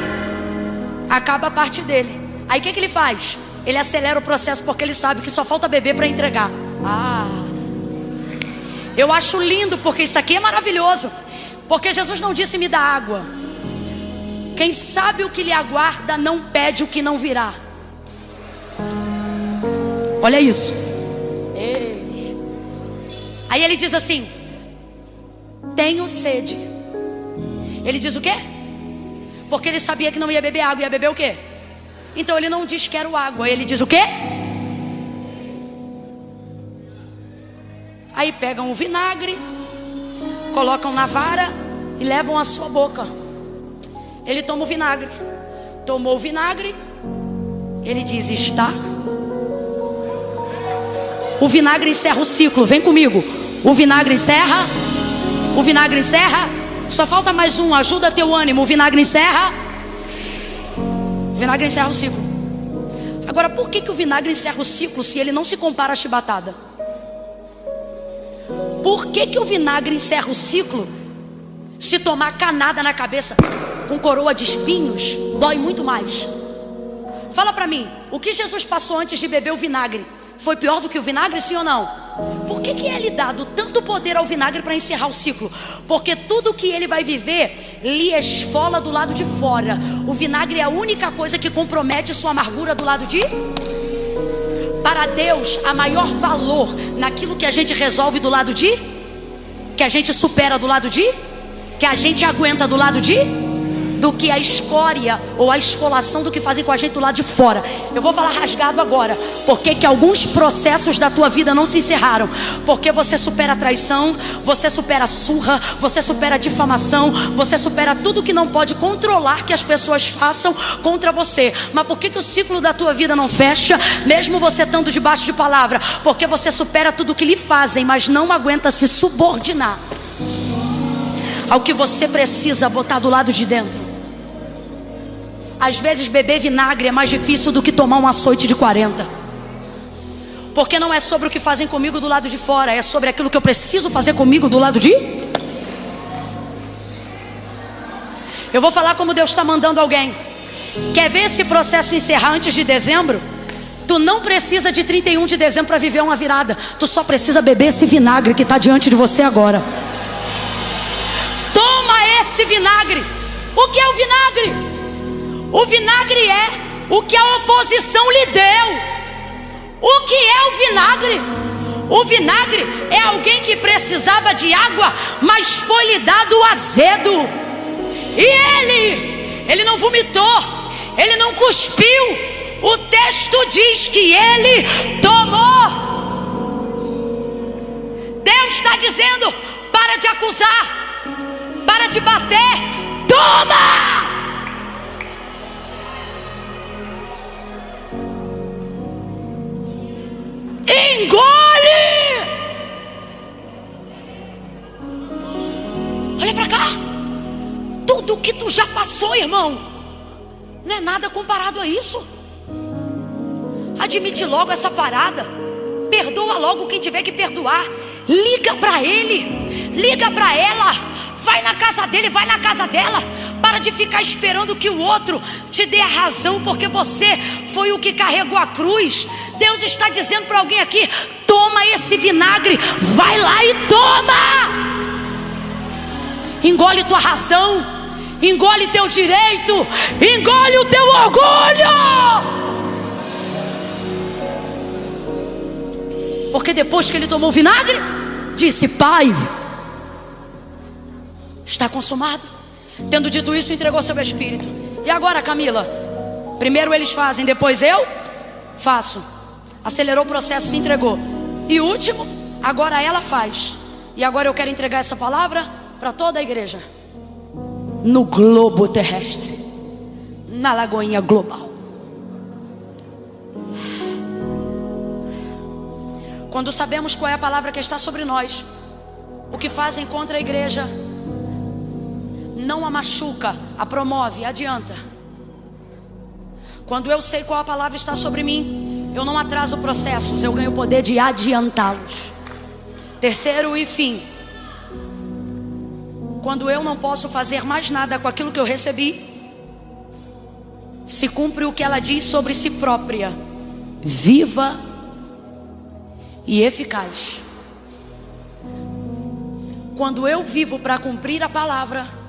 acaba a parte dele. Aí o que ele faz? Ele acelera o processo, porque ele sabe que só falta beber para entregar. Eu acho lindo, porque isso aqui é maravilhoso. Porque Jesus não disse me dá água. Quem sabe o que lhe aguarda não pede o que não virá. Olha isso. Aí ele diz assim: tenho sede. Ele diz o quê? Porque ele sabia que não ia beber água. Ia beber o quê? Então ele não diz quero água. Ele diz o quê? Aí pegam o vinagre, colocam na vara e levam à sua boca. Ele toma o vinagre. Tomou o vinagre. Ele diz está. O vinagre encerra o ciclo. Vem comigo. O vinagre encerra. O vinagre encerra. Só falta mais um. Ajuda teu ânimo. O vinagre encerra. O vinagre encerra o ciclo. Agora, por que o vinagre encerra o ciclo se ele não se compara à chibatada? Por que o vinagre encerra o ciclo se tomar canada na cabeça com coroa de espinhos dói muito mais? Fala pra mim, o que Jesus passou antes de beber o vinagre foi pior do que o vinagre, sim ou não? Por que é lhe dado tanto poder ao vinagre para encerrar o ciclo? Porque tudo que ele vai viver lhe esfola do lado de fora. O vinagre é a única coisa que compromete sua amargura do lado de... Para Deus, há maior valor naquilo que a gente resolve do lado de... que a gente supera do lado de... que a gente aguenta do lado de... do que a escória ou a esfolação do que fazem com a gente do lado de fora. Eu vou falar rasgado agora. Porque que alguns processos da tua vida não se encerraram? Porque você supera a traição, você supera a surra, você supera a difamação, você supera tudo que não pode controlar que as pessoas façam contra você. Mas por que o ciclo da tua vida não fecha, mesmo você estando debaixo de palavra? Porque você supera tudo que lhe fazem, mas não aguenta se subordinar ao que você precisa botar do lado de dentro. Às vezes beber vinagre é mais difícil do que tomar um açoite de 40. Porque não é sobre o que fazem comigo do lado de fora, é sobre aquilo que eu preciso fazer comigo do lado de... Eu vou falar como Deus está mandando alguém. Quer ver esse processo encerrar antes de dezembro? Tu não precisa de 31 de dezembro para viver uma virada. Tu só precisa beber esse vinagre que está diante de você agora. Toma esse vinagre. O que é o vinagre? O vinagre é o que a oposição lhe deu. O que é o vinagre? O vinagre é alguém que precisava de água, mas foi lhe dado o azedo. E ele não vomitou, ele não cuspiu. O texto diz que ele tomou. Deus está dizendo: para de acusar, para de bater, toma! Engole! Olha pra cá. Tudo que tu já passou, irmão, não é nada comparado a isso. Admite logo essa parada. Perdoa logo quem tiver que perdoar. Liga pra ele, liga pra ela. Vai na casa dele, vai na casa dela. Para de ficar esperando que o outro te dê a razão, porque você foi o que carregou a cruz. Deus está dizendo para alguém aqui: toma esse vinagre, vai lá e toma. Engole tua razão, engole teu direito, engole o teu orgulho. Porque depois que ele tomou o vinagre, disse: Pai, está consumado. Tendo dito isso, entregou seu espírito. E agora, Camila? Primeiro eles fazem, depois eu faço. Acelerou o processo, se entregou. E último, agora ela faz. E agora eu quero entregar essa palavra para toda a igreja, no globo terrestre, na Lagoinha Global. Quando sabemos qual é a palavra que está sobre nós, o que fazem contra a igreja não a machuca, a promove, adianta. Quando eu sei qual a palavra está sobre mim, eu não atraso processos, eu ganho o poder de adiantá-los. Terceiro e fim, quando eu não posso fazer mais nada com aquilo que eu recebi, se cumpre o que ela diz sobre si própria: viva e eficaz. Quando eu vivo para cumprir a palavra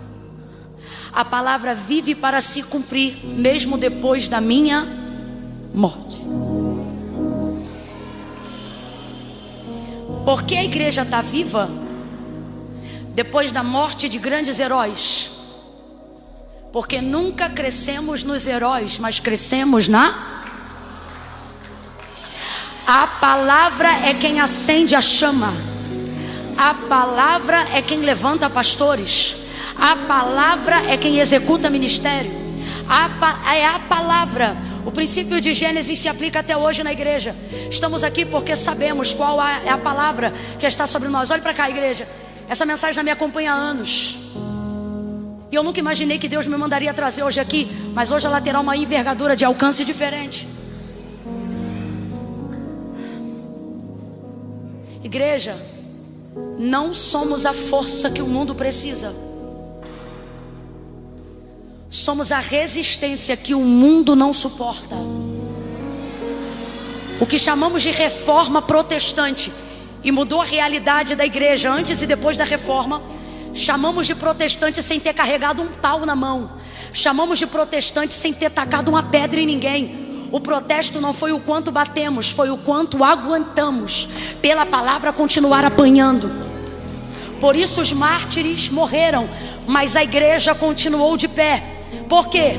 vive para se cumprir, mesmo depois da minha morte. Por que a igreja está viva depois da morte de grandes heróis? Porque nunca crescemos nos heróis, mas crescemos A palavra é quem acende a chama. A palavra é quem levanta pastores. A palavra é quem executa ministério. É a palavra. O princípio de Gênesis se aplica até hoje na igreja. Estamos aqui porque sabemos qual é a palavra que está sobre nós. Olhe para cá, igreja. Essa mensagem já me acompanha há anos. E eu nunca imaginei que Deus me mandaria trazer hoje aqui. Mas hoje ela terá uma envergadura de alcance diferente. Igreja, não somos a força que o mundo precisa. Somos a resistência que o mundo não suporta. O que chamamos de reforma protestante, e mudou a realidade da igreja antes e depois da reforma. Chamamos de protestante sem ter carregado um pau na mão. Chamamos de protestante sem ter tacado uma pedra em ninguém. O protesto não foi o quanto batemos, foi o quanto aguentamos pela palavra continuar apanhando. Por isso os mártires morreram, mas a igreja continuou de pé. Por quê?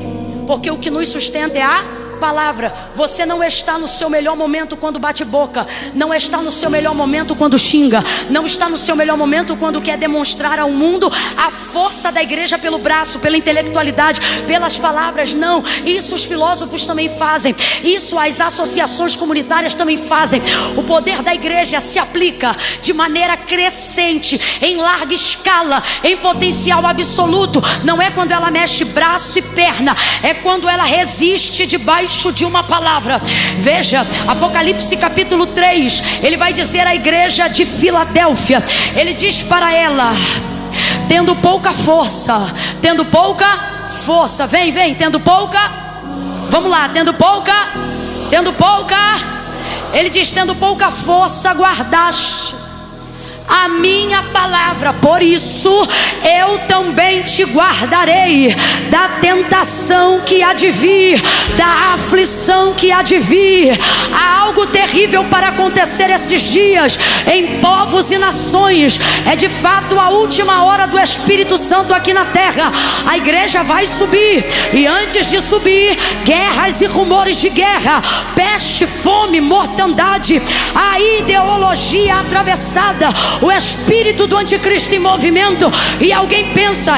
Porque o que nos sustenta é a palavra. Você não está no seu melhor momento quando bate boca. Não está no seu melhor momento quando xinga. Não está no seu melhor momento quando quer demonstrar ao mundo a força da igreja pelo braço, pela intelectualidade, pelas palavras. Não, isso os filósofos também fazem. Isso as associações comunitárias também fazem. O poder da igreja se aplica de maneira crescente, em larga escala, em potencial absoluto. Não é quando ela mexe braço e perna, é quando ela resiste debaixo de uma palavra. Veja, Apocalipse capítulo 3, ele vai dizer à igreja de Filadélfia, ele diz para ela: tendo pouca força, vem, tendo pouca, vamos lá, tendo pouca, ele diz: tendo pouca força guardaste a minha palavra, por isso eu também te guardarei da tentação que há de vir, da aflição que há de vir. Há algo terrível para acontecer esses dias em povos e nações. É de fato a última hora do Espírito Santo aqui na terra. A igreja vai subir, e antes de subir, guerras e rumores de guerra, peste, fome, mortandade, a ideologia atravessada, o espírito do anticristo em movimento. E alguém pensa: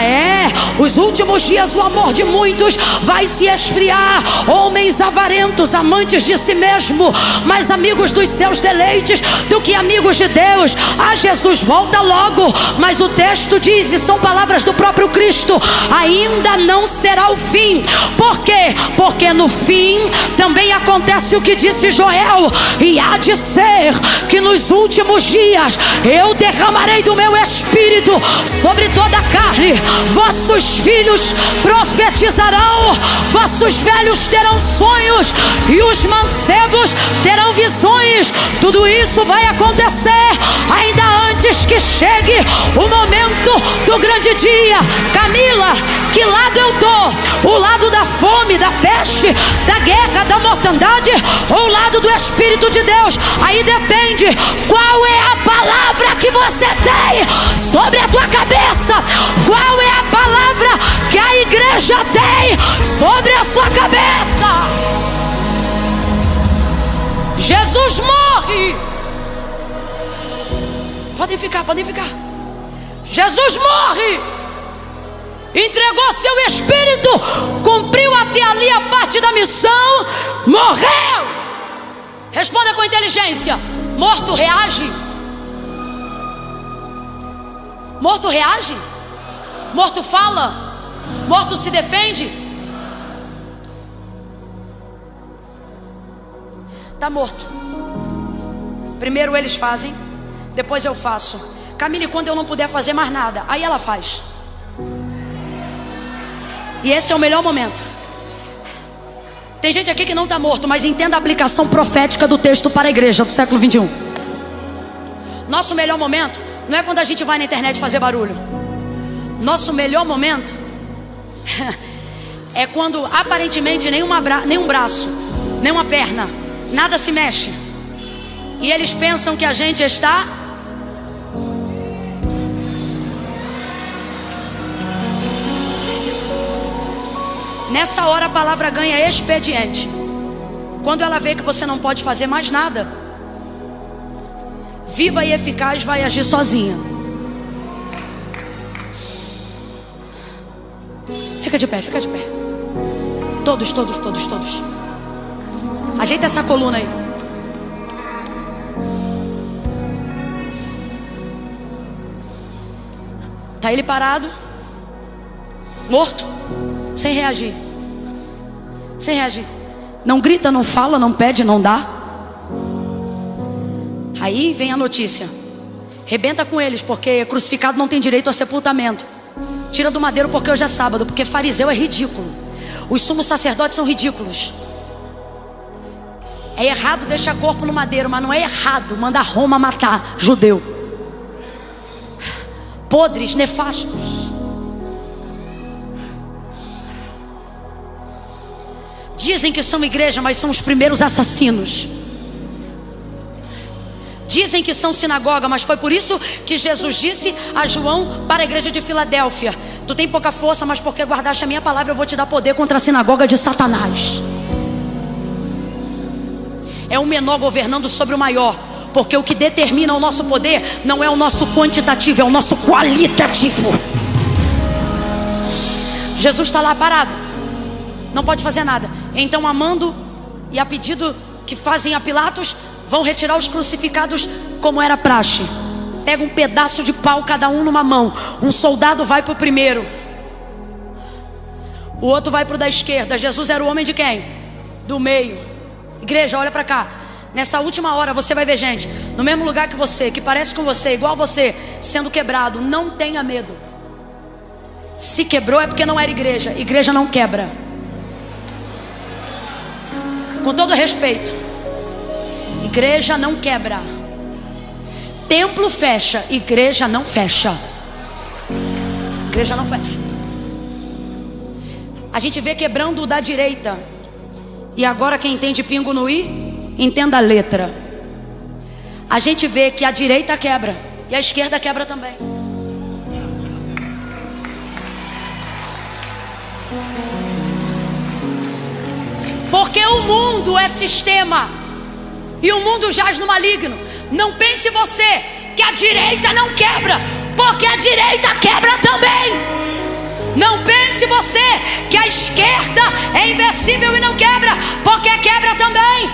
os últimos dias o amor de muitos vai se esfriar. Homens avarentos, amantes de si mesmo, mais amigos dos seus deleites do que amigos de Deus. Jesus volta logo. Mas o texto diz, e são palavras do próprio Cristo: ainda não será o fim. Por quê? Porque no fim também acontece o que disse Joel: e há de ser que nos últimos dias eu derramarei do meu espírito sobre toda a carne. Vossos filhos profetizarão, vossos velhos terão sonhos e os mancebos terão visões. Tudo isso vai acontecer ainda antes que chegue o momento do grande dia. Camila, que lado eu tô? O lado da fome, da peste, da guerra, da mortandade, ou o lado do Espírito de Deus? Aí depende qual é a palavra que você tem sobre a tua cabeça. Qual é a palavra que a igreja tem sobre a sua cabeça? Jesus morre. Podem ficar, podem ficar. Jesus morre, entregou seu espírito, cumpriu até ali a parte da missão, morreu. Responda com inteligência. Morto reage? Morto reage? Morto fala? Morto se defende? Está morto. Primeiro eles fazem, depois eu faço. Camille, quando eu não puder fazer mais nada, aí ela faz. E esse é o melhor momento. Tem gente aqui que não está morto, mas entenda a aplicação profética do texto para a igreja do século 21. Nosso melhor momento não é quando a gente vai na internet fazer barulho. Nosso melhor momento é quando aparentemente nenhum braço, nenhuma perna, nada se mexe, e eles pensam que a gente está... Nessa hora a palavra ganha expediente. Quando ela vê que você não pode fazer mais nada, viva e eficaz vai agir sozinha. Fica de pé, fica de pé. Todos, todos, todos, todos. Ajeita essa coluna aí. Tá ele parado, morto, sem reagir. Sem reagir. Não grita, não fala, não pede, não dá. Aí vem a notícia. Rebenta com eles, porque crucificado não tem direito a sepultamento. Tira do madeiro porque hoje é sábado, porque fariseu é ridículo. Os sumos sacerdotes são ridículos. É errado deixar corpo no madeiro, mas não é errado mandar Roma matar judeu. Podres, nefastos. Dizem que são igreja, mas são os primeiros assassinos. Dizem que são sinagoga, mas foi por isso que Jesus disse a João para a igreja de Filadélfia: tu tem pouca força, mas porque guardaste a minha palavra, eu vou te dar poder contra a sinagoga de Satanás. É o menor governando sobre o maior, porque o que determina o nosso poder não é o nosso quantitativo, é o nosso qualitativo. Jesus está lá parado, não pode fazer nada. Então, a mando e a pedido que fazem a Pilatos, vão retirar os crucificados como era praxe. Pega um pedaço de pau, cada um numa mão. Um soldado vai para o primeiro, o outro vai para o da esquerda. Jesus era o homem de quem? Do meio. Igreja, olha para cá. Nessa última hora você vai ver gente no mesmo lugar que você, que parece com você, igual você, sendo quebrado. Não tenha medo. Se quebrou é porque não era igreja. Igreja não quebra. Com todo respeito, igreja não quebra. Templo fecha, igreja não fecha. Igreja não fecha. A gente vê quebrando o da direita. E agora quem entende pingo no i, entenda a letra. A gente vê que a direita quebra e a esquerda quebra também. Porque o mundo é sistema e o mundo jaz no maligno. Não pense você que a direita não quebra, porque a direita quebra também. Não pense você que a esquerda é invencível e não quebra, porque quebra também.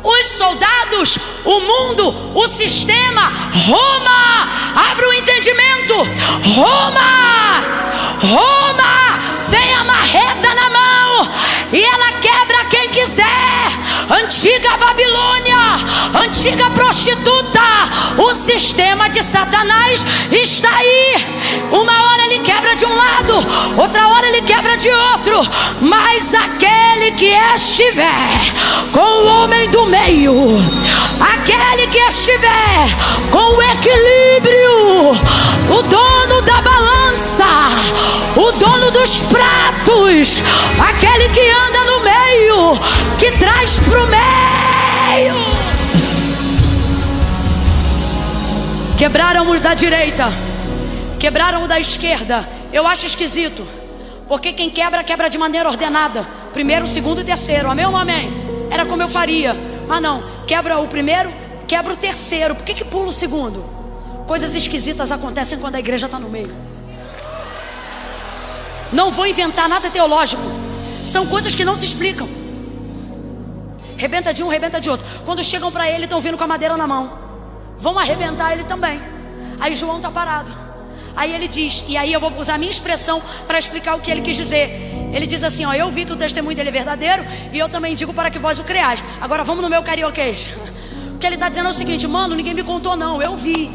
Os soldados, o mundo, o sistema, Roma, abre o entendimento. Roma tem a marreta na mão e ela quebra quem quiser. Antiga Babilônia, antiga prostituta. O sistema de Satanás está aí. Uma hora ele quebra de um lado, outra hora ele quebra de outro. Mas aquele que estiver com o homem do meio, aquele que estiver com o equilíbrio, o dono da balança, o dono dos pratos, aquele que anda no meio, que traz pro meio. Quebraram os da direita, quebraram o da esquerda. Eu acho esquisito, porque quem quebra, quebra de maneira ordenada. Primeiro, segundo e terceiro. Amém ou não amém? Era como eu faria. Mas não, quebra o primeiro, quebra o terceiro. Por que pula o segundo? Coisas esquisitas acontecem quando a igreja está no meio. Não vou inventar nada teológico. São coisas que não se explicam. Rebenta de um, rebenta de outro. Quando chegam para ele, estão vindo com a madeira na mão. Vão arrebentar ele também. Aí João está parado. Aí ele diz, e aí eu vou usar a minha expressão para explicar o que ele quis dizer. Ele diz assim, ó: eu vi que o testemunho dele é verdadeiro, e eu também digo para que vós o creais. Agora vamos no meu carioquês. O que ele está dizendo é o seguinte: mano, ninguém me contou não, eu vi.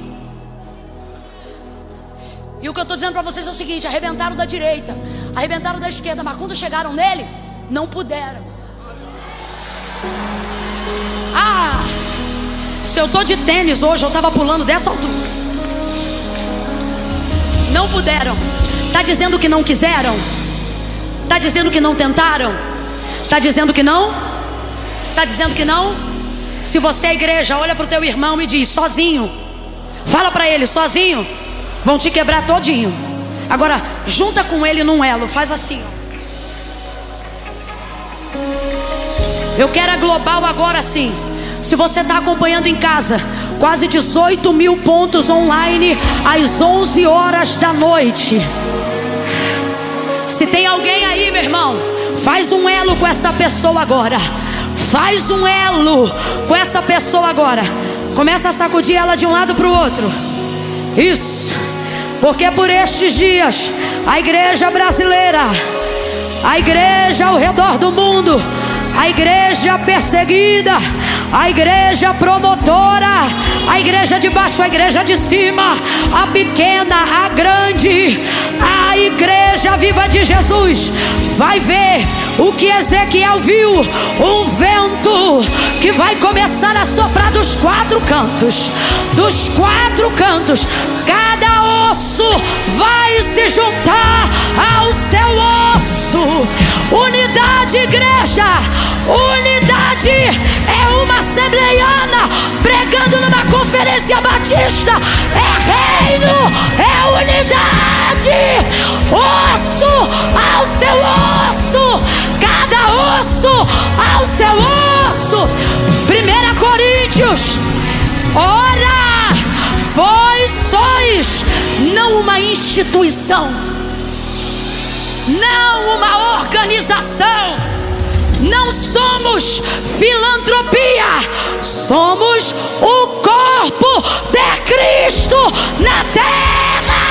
E o que eu estou dizendo para vocês é o seguinte: arrebentaram da direita, arrebentaram da esquerda, mas quando chegaram nele, não puderam. Ah, se eu estou de tênis hoje, eu estava pulando dessa altura. Não puderam. Está dizendo que não quiseram? Está dizendo que não tentaram? Está dizendo que não? Está dizendo que não? Se você é igreja, olha para o teu irmão e diz: sozinho. Fala para ele: sozinho vão te quebrar todinho. Agora junta com ele num elo. Faz assim, ó. Eu quero a global agora sim. Se você está acompanhando em casa, quase 18 mil pontos online às 11 horas da noite. Se tem alguém aí, meu irmão, faz um elo com essa pessoa agora. Faz um elo com essa pessoa agora. Começa a sacudir ela de um lado para o outro. Isso. Porque por estes dias, a igreja brasileira, a igreja ao redor do mundo, a igreja perseguida, a igreja promotora, a igreja de baixo, a igreja de cima, a pequena, a grande, a igreja viva de Jesus, vai ver o que Ezequiel viu: um vento que vai começar a soprar dos quatro cantos. Dos quatro cantos, cada osso vai se juntar ao seu osso. Unidade, igreja. Unidade é uma assembleiana pregando numa conferência batista. É reino, é unidade. Osso ao seu osso, cada osso ao seu osso. 1 Coríntios: ora, vós sois não uma instituição, não uma organização. Não somos filantropia, somos o corpo de Cristo na terra.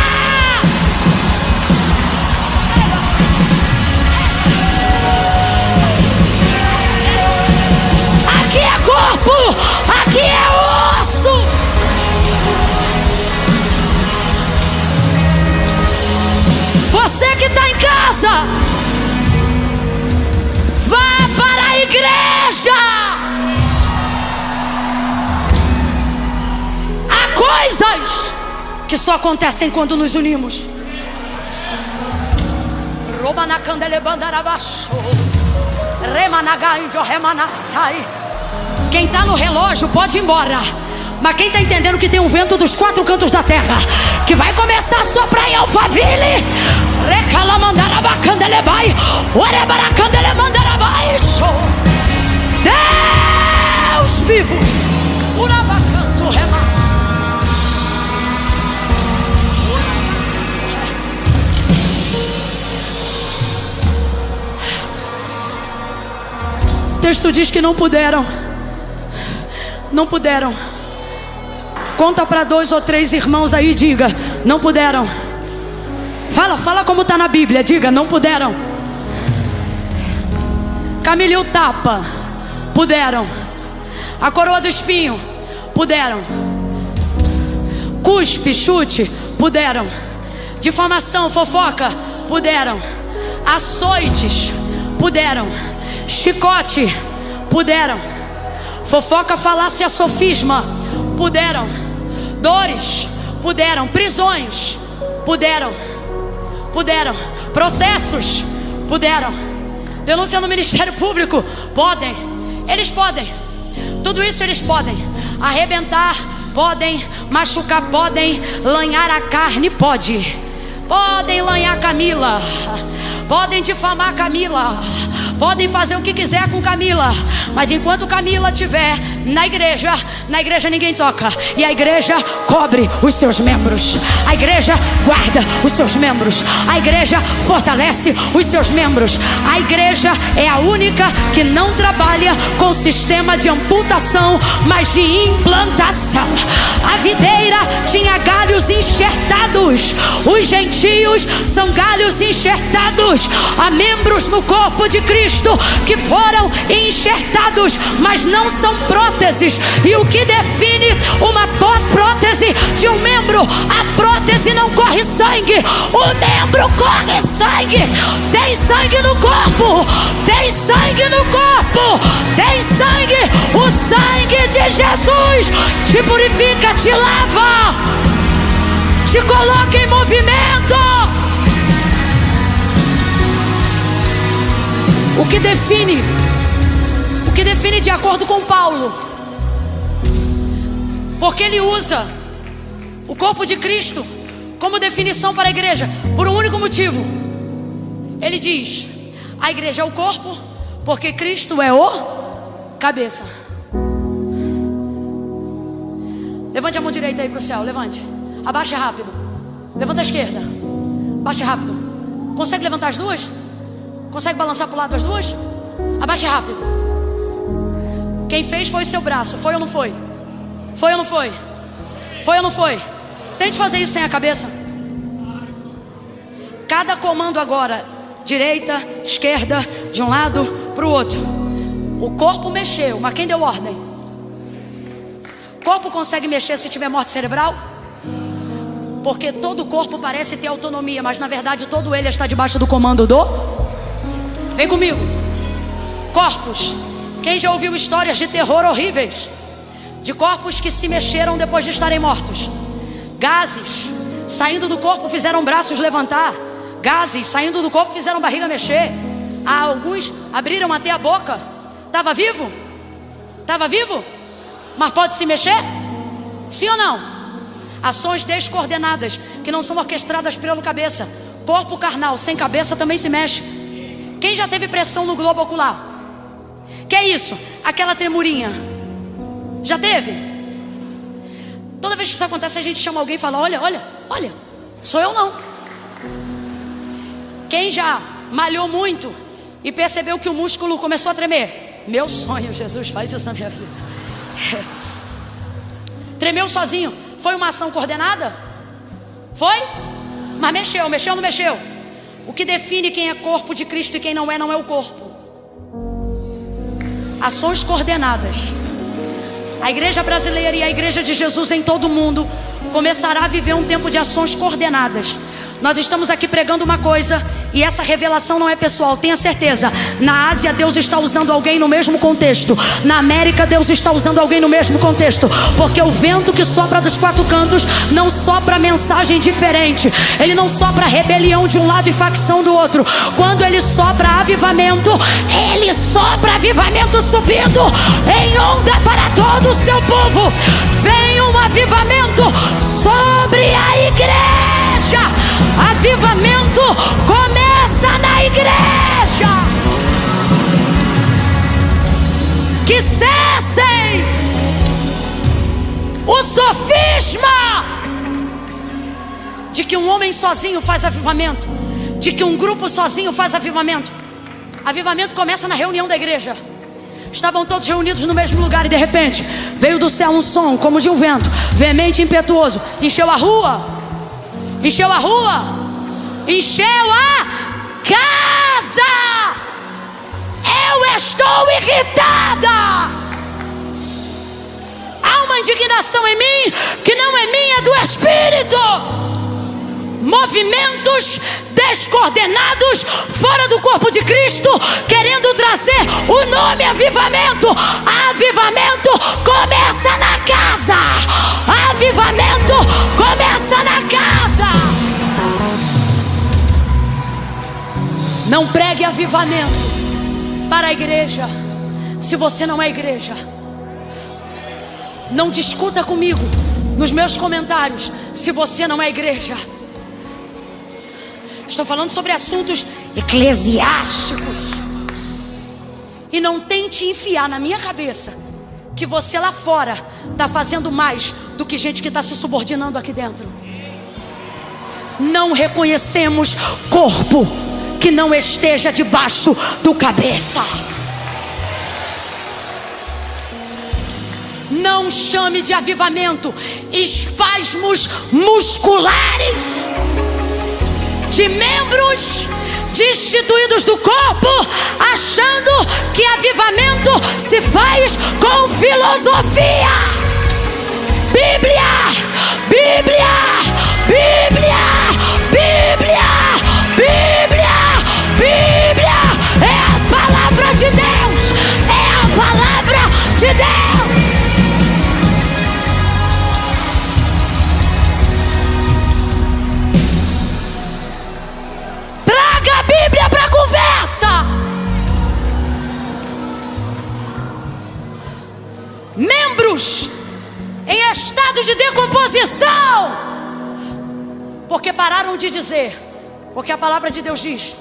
Aqui é corpo, aqui é osso. Você que está em casa, vá para a igreja. Há coisas que só acontecem quando nos unimos. Quem está no relógio pode ir embora, mas quem está entendendo que tem um vento dos quatro cantos da terra que vai começar a soprar em Alphaville, Deus vivo. O texto diz que não puderam. Não puderam. Conta para 2 ou 3 irmãos aí e diga: não puderam. Fala como está na Bíblia. Diga: não puderam. Camille o tapa. Puderam. A coroa do espinho, puderam. Cuspe, chute, puderam. Difamação, fofoca, puderam. Açoites, puderam. Chicote, puderam. Fofoca, falácia, sofisma, puderam. Dores, puderam. Prisões, puderam. Processos, puderam. Denúncia no Ministério Público, podem. Eles podem. Tudo isso eles podem. Arrebentar, podem. Machucar, podem. Lanhar a carne, pode. Podem lanhar Camila. Podem difamar Camila. Podem fazer o que quiser com Camila. Mas enquanto Camila estiver na igreja ninguém toca. E a igreja cobre os seus membros. A igreja guarda os seus membros. A igreja fortalece os seus membros. A igreja é a única que não trabalha com sistema de amputação, mas de implantação. A videira tinha galhos enxertados. Os gentios são galhos enxertados. Há membros no corpo de Cristo que foram enxertados, mas não são próteses. E o que define uma prótese de um membro? A prótese não corre sangue, o membro corre sangue. Tem sangue no corpo, tem sangue no corpo, tem sangue. O sangue de Jesus te purifica, te lava, te coloca em movimento. O que define de acordo com Paulo, porque ele usa o corpo de Cristo como definição para a igreja, por um único motivo. Ele diz: a igreja é o corpo, porque Cristo é o cabeça. Levante a mão direita aí para o céu, levante. Abaixe rápido. Levanta a esquerda. Abaixe rápido. Consegue levantar as duas? Consegue balançar para o lado as duas? Abaixe rápido. Quem fez foi o seu braço. Foi ou não foi? Foi ou não foi? Foi ou não foi? Tente fazer isso sem a cabeça. Cada comando agora, direita, esquerda, de um lado para o outro. O corpo mexeu, mas quem deu ordem? O corpo consegue mexer se tiver morte cerebral? Porque todo o corpo parece ter autonomia, mas na verdade todo ele está debaixo do comando do... Vem comigo. Corpos. Quem já ouviu histórias de terror horríveis? De corpos que se mexeram depois de estarem mortos. Gases saindo do corpo fizeram braços levantar. Gases saindo do corpo fizeram barriga mexer. Alguns abriram até a boca. Estava vivo? Estava vivo? Mas pode se mexer? Sim ou não? Ações descoordenadas que não são orquestradas pela cabeça. Corpo carnal sem cabeça também se mexe. Quem já teve pressão no globo ocular? Que é isso? Aquela tremurinha. Já teve? Toda vez que isso acontece, a gente chama alguém e fala: olha, sou eu não. Quem já malhou muito e percebeu que o músculo começou a tremer? Meu sonho, Jesus, faz isso na minha vida. Tremeu sozinho. Foi uma ação coordenada? Foi? Mas mexeu ou não mexeu? O que define quem é corpo de Cristo e quem não é o corpo. Ações coordenadas. A igreja brasileira e a igreja de Jesus em todo o mundo começará a viver um tempo de ações coordenadas. Nós estamos aqui pregando uma coisa e essa revelação não é pessoal, tenha certeza. Na Ásia Deus está usando alguém no mesmo contexto. Na América Deus está usando alguém no mesmo contexto. Porque o vento que sopra dos quatro cantos não sopra mensagem diferente. Ele não sopra rebelião de um lado e facção do outro. Quando ele sopra avivamento, ele sopra avivamento subindo em onda para todo o seu povo. Vem um avivamento sobre a igreja. Avivamento começa na igreja. Que cessem o sofisma de que um homem sozinho faz avivamento, de que um grupo sozinho faz avivamento. Avivamento começa na reunião da igreja. Estavam todos reunidos no mesmo lugar e de repente veio do céu um som como de um vento veemente e impetuoso. Encheu a rua. Encheu a rua, encheu a casa. Eu estou irritada. uma indignação em mim que não é minha, é do Espírito. Movimentos descoordenados fora do corpo de Cristo, querendo trazer o nome avivamento. Avivamento começa na casa. Avivamento começa na casa. Não pregue avivamento para a igreja se você não é igreja. Não discuta comigo nos meus comentários se você não é igreja. Estou falando sobre assuntos eclesiásticos. E não tente enfiar na minha cabeça que você lá fora está fazendo mais do que gente que está se subordinando aqui dentro. Não reconhecemos corpo que não esteja debaixo do cabeça. Não chame de avivamento espasmos musculares de membros destituídos do corpo, achando que avivamento se faz com filosofia. Bíblia, Bíblia, Bíblia, Bíblia, Bíblia, Bíblia é a palavra de Deus, é a palavra de Deus. Traga a Bíblia para conversa. Membros em estado de decomposição, porque pararam de dizer, porque a palavra de Deus diz,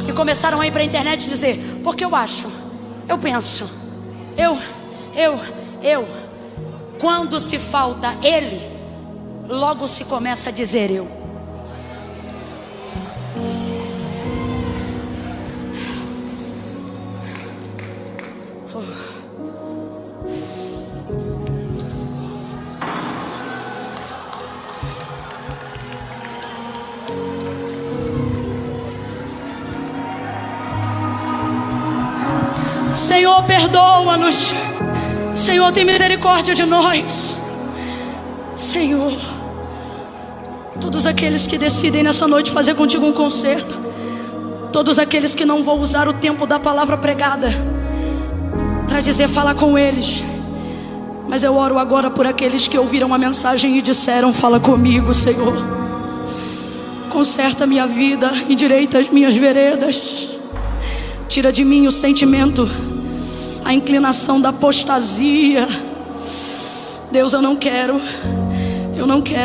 e começaram a ir para a internet dizer, porque eu acho, eu penso, eu. Quando se falta ele, logo se começa a dizer eu. Senhor, perdoa-nos. Senhor, tem misericórdia de nós. Senhor, todos aqueles que decidem nessa noite fazer contigo um concerto, todos aqueles que não vão usar o tempo da palavra pregada para dizer, fala com eles, mas eu oro agora por aqueles que ouviram a mensagem e disseram, fala comigo, Senhor. Conserta minha vida, endireita as minhas veredas. Tira de mim o sentimento, a inclinação da apostasia. Deus, eu não quero,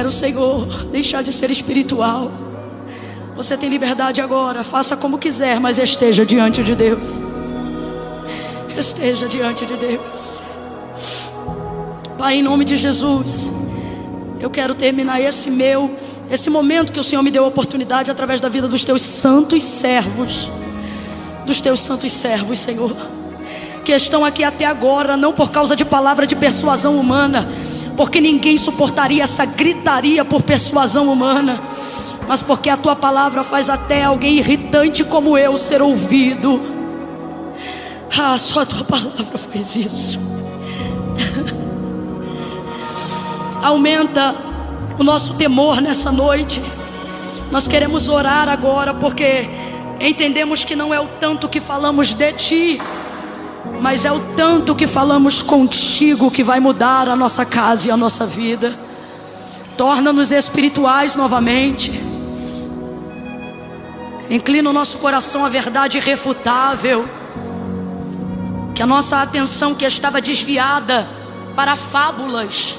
Senhor, deixar de ser espiritual. Você tem liberdade agora, faça como quiser, mas esteja diante de Deus. Esteja diante de Deus. Pai, em nome de Jesus, eu quero terminar esse momento que o Senhor me deu a oportunidade através da vida dos teus santos servos. Dos teus santos servos, Senhor, que estão aqui até agora, não por causa de palavra de persuasão humana, porque ninguém suportaria essa gritaria por persuasão humana, mas porque a tua palavra faz até alguém irritante como eu ser ouvido. Ah, só a tua palavra faz isso. Aumenta o nosso temor nessa noite. Nós queremos orar agora porque entendemos que não é o tanto que falamos de ti, mas é o tanto que falamos contigo que vai mudar a nossa casa e a nossa vida. Torna-nos espirituais novamente. Inclina o nosso coração à verdade irrefutável. Que a nossa atenção que estava desviada para fábulas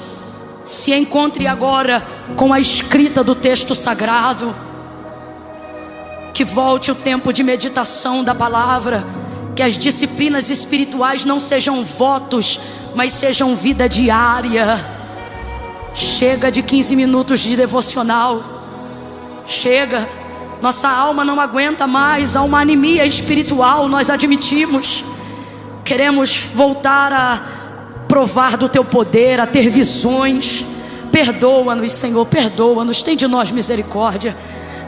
se encontre agora com a escrita do texto sagrado. Que volte o tempo de meditação da palavra. Que as disciplinas espirituais não sejam votos, mas sejam vida diária. Chega de 15 minutos de devocional. Chega. Nossa alma não aguenta mais. Há uma anemia espiritual, nós admitimos. Queremos voltar a provar do teu poder, a ter visões. Perdoa-nos, Senhor, perdoa-nos. Tem de nós misericórdia.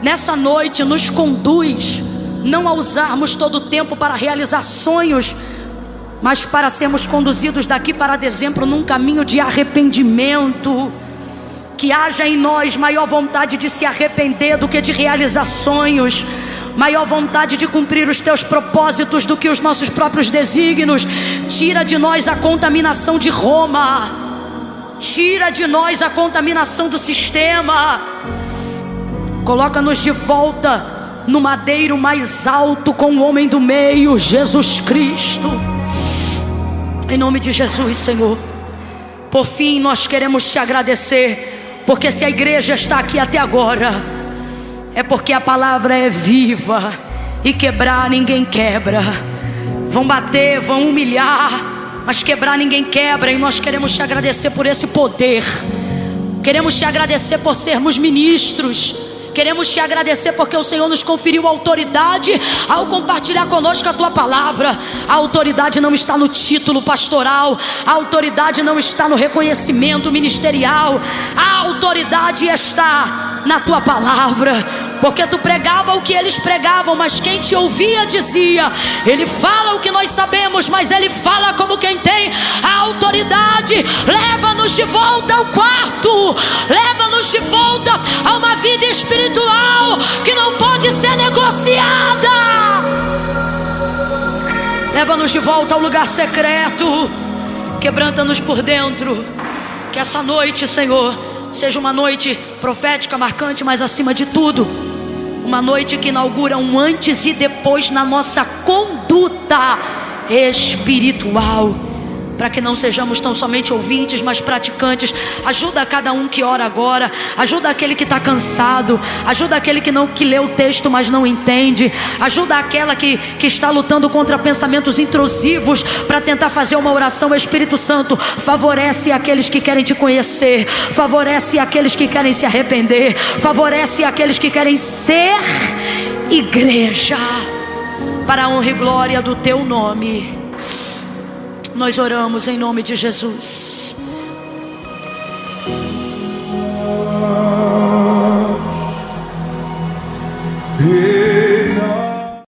Nessa noite nos conduz, não a usarmos todo o tempo para realizar sonhos mas para sermos conduzidos daqui para dezembro num caminho de arrependimento. Que haja em nós maior vontade de se arrepender do que de realizar sonhos, maior vontade de cumprir os teus propósitos do que os nossos próprios desígnios. Tira de nós a contaminação de Roma, tira de nós a contaminação do sistema. Coloca-nos de volta no madeiro mais alto com o homem do meio, Jesus Cristo. Em nome de Jesus, Senhor. Por fim, nós queremos te agradecer, porque se a igreja está aqui até agora, é porque a palavra é viva, e quebrar ninguém quebra. Vão bater, vão humilhar, mas quebrar ninguém quebra. E nós queremos te agradecer por esse poder. Queremos te agradecer por sermos ministros. Queremos te agradecer porque o Senhor nos conferiu autoridade ao compartilhar conosco a tua palavra. A autoridade não está no título pastoral, a autoridade não está no reconhecimento ministerial, a autoridade está na tua palavra. Porque tu pregava o que eles pregavam, mas quem te ouvia dizia: ele fala o que nós sabemos, mas ele fala como quem tem a autoridade. Leva-nos de volta ao quarto, leva-nos de volta a uma vida espiritual que não pode ser negociada. Leva-nos de volta ao lugar secreto, quebranta-nos por dentro. Que essa noite, Senhor, seja uma noite profética, marcante, mas acima de tudo, uma noite que inaugura um antes e depois na nossa conduta espiritual, para que não sejamos tão somente ouvintes, mas praticantes. Ajuda a cada um que ora agora, ajuda aquele que está cansado, ajuda aquele que lê o texto, mas não entende, ajuda aquela que está lutando contra pensamentos intrusivos para tentar fazer uma oração. Espírito Santo, favorece aqueles que querem te conhecer, favorece aqueles que querem se arrepender, favorece aqueles que querem ser igreja, para a honra e glória do teu nome. Nós oramos em nome de Jesus.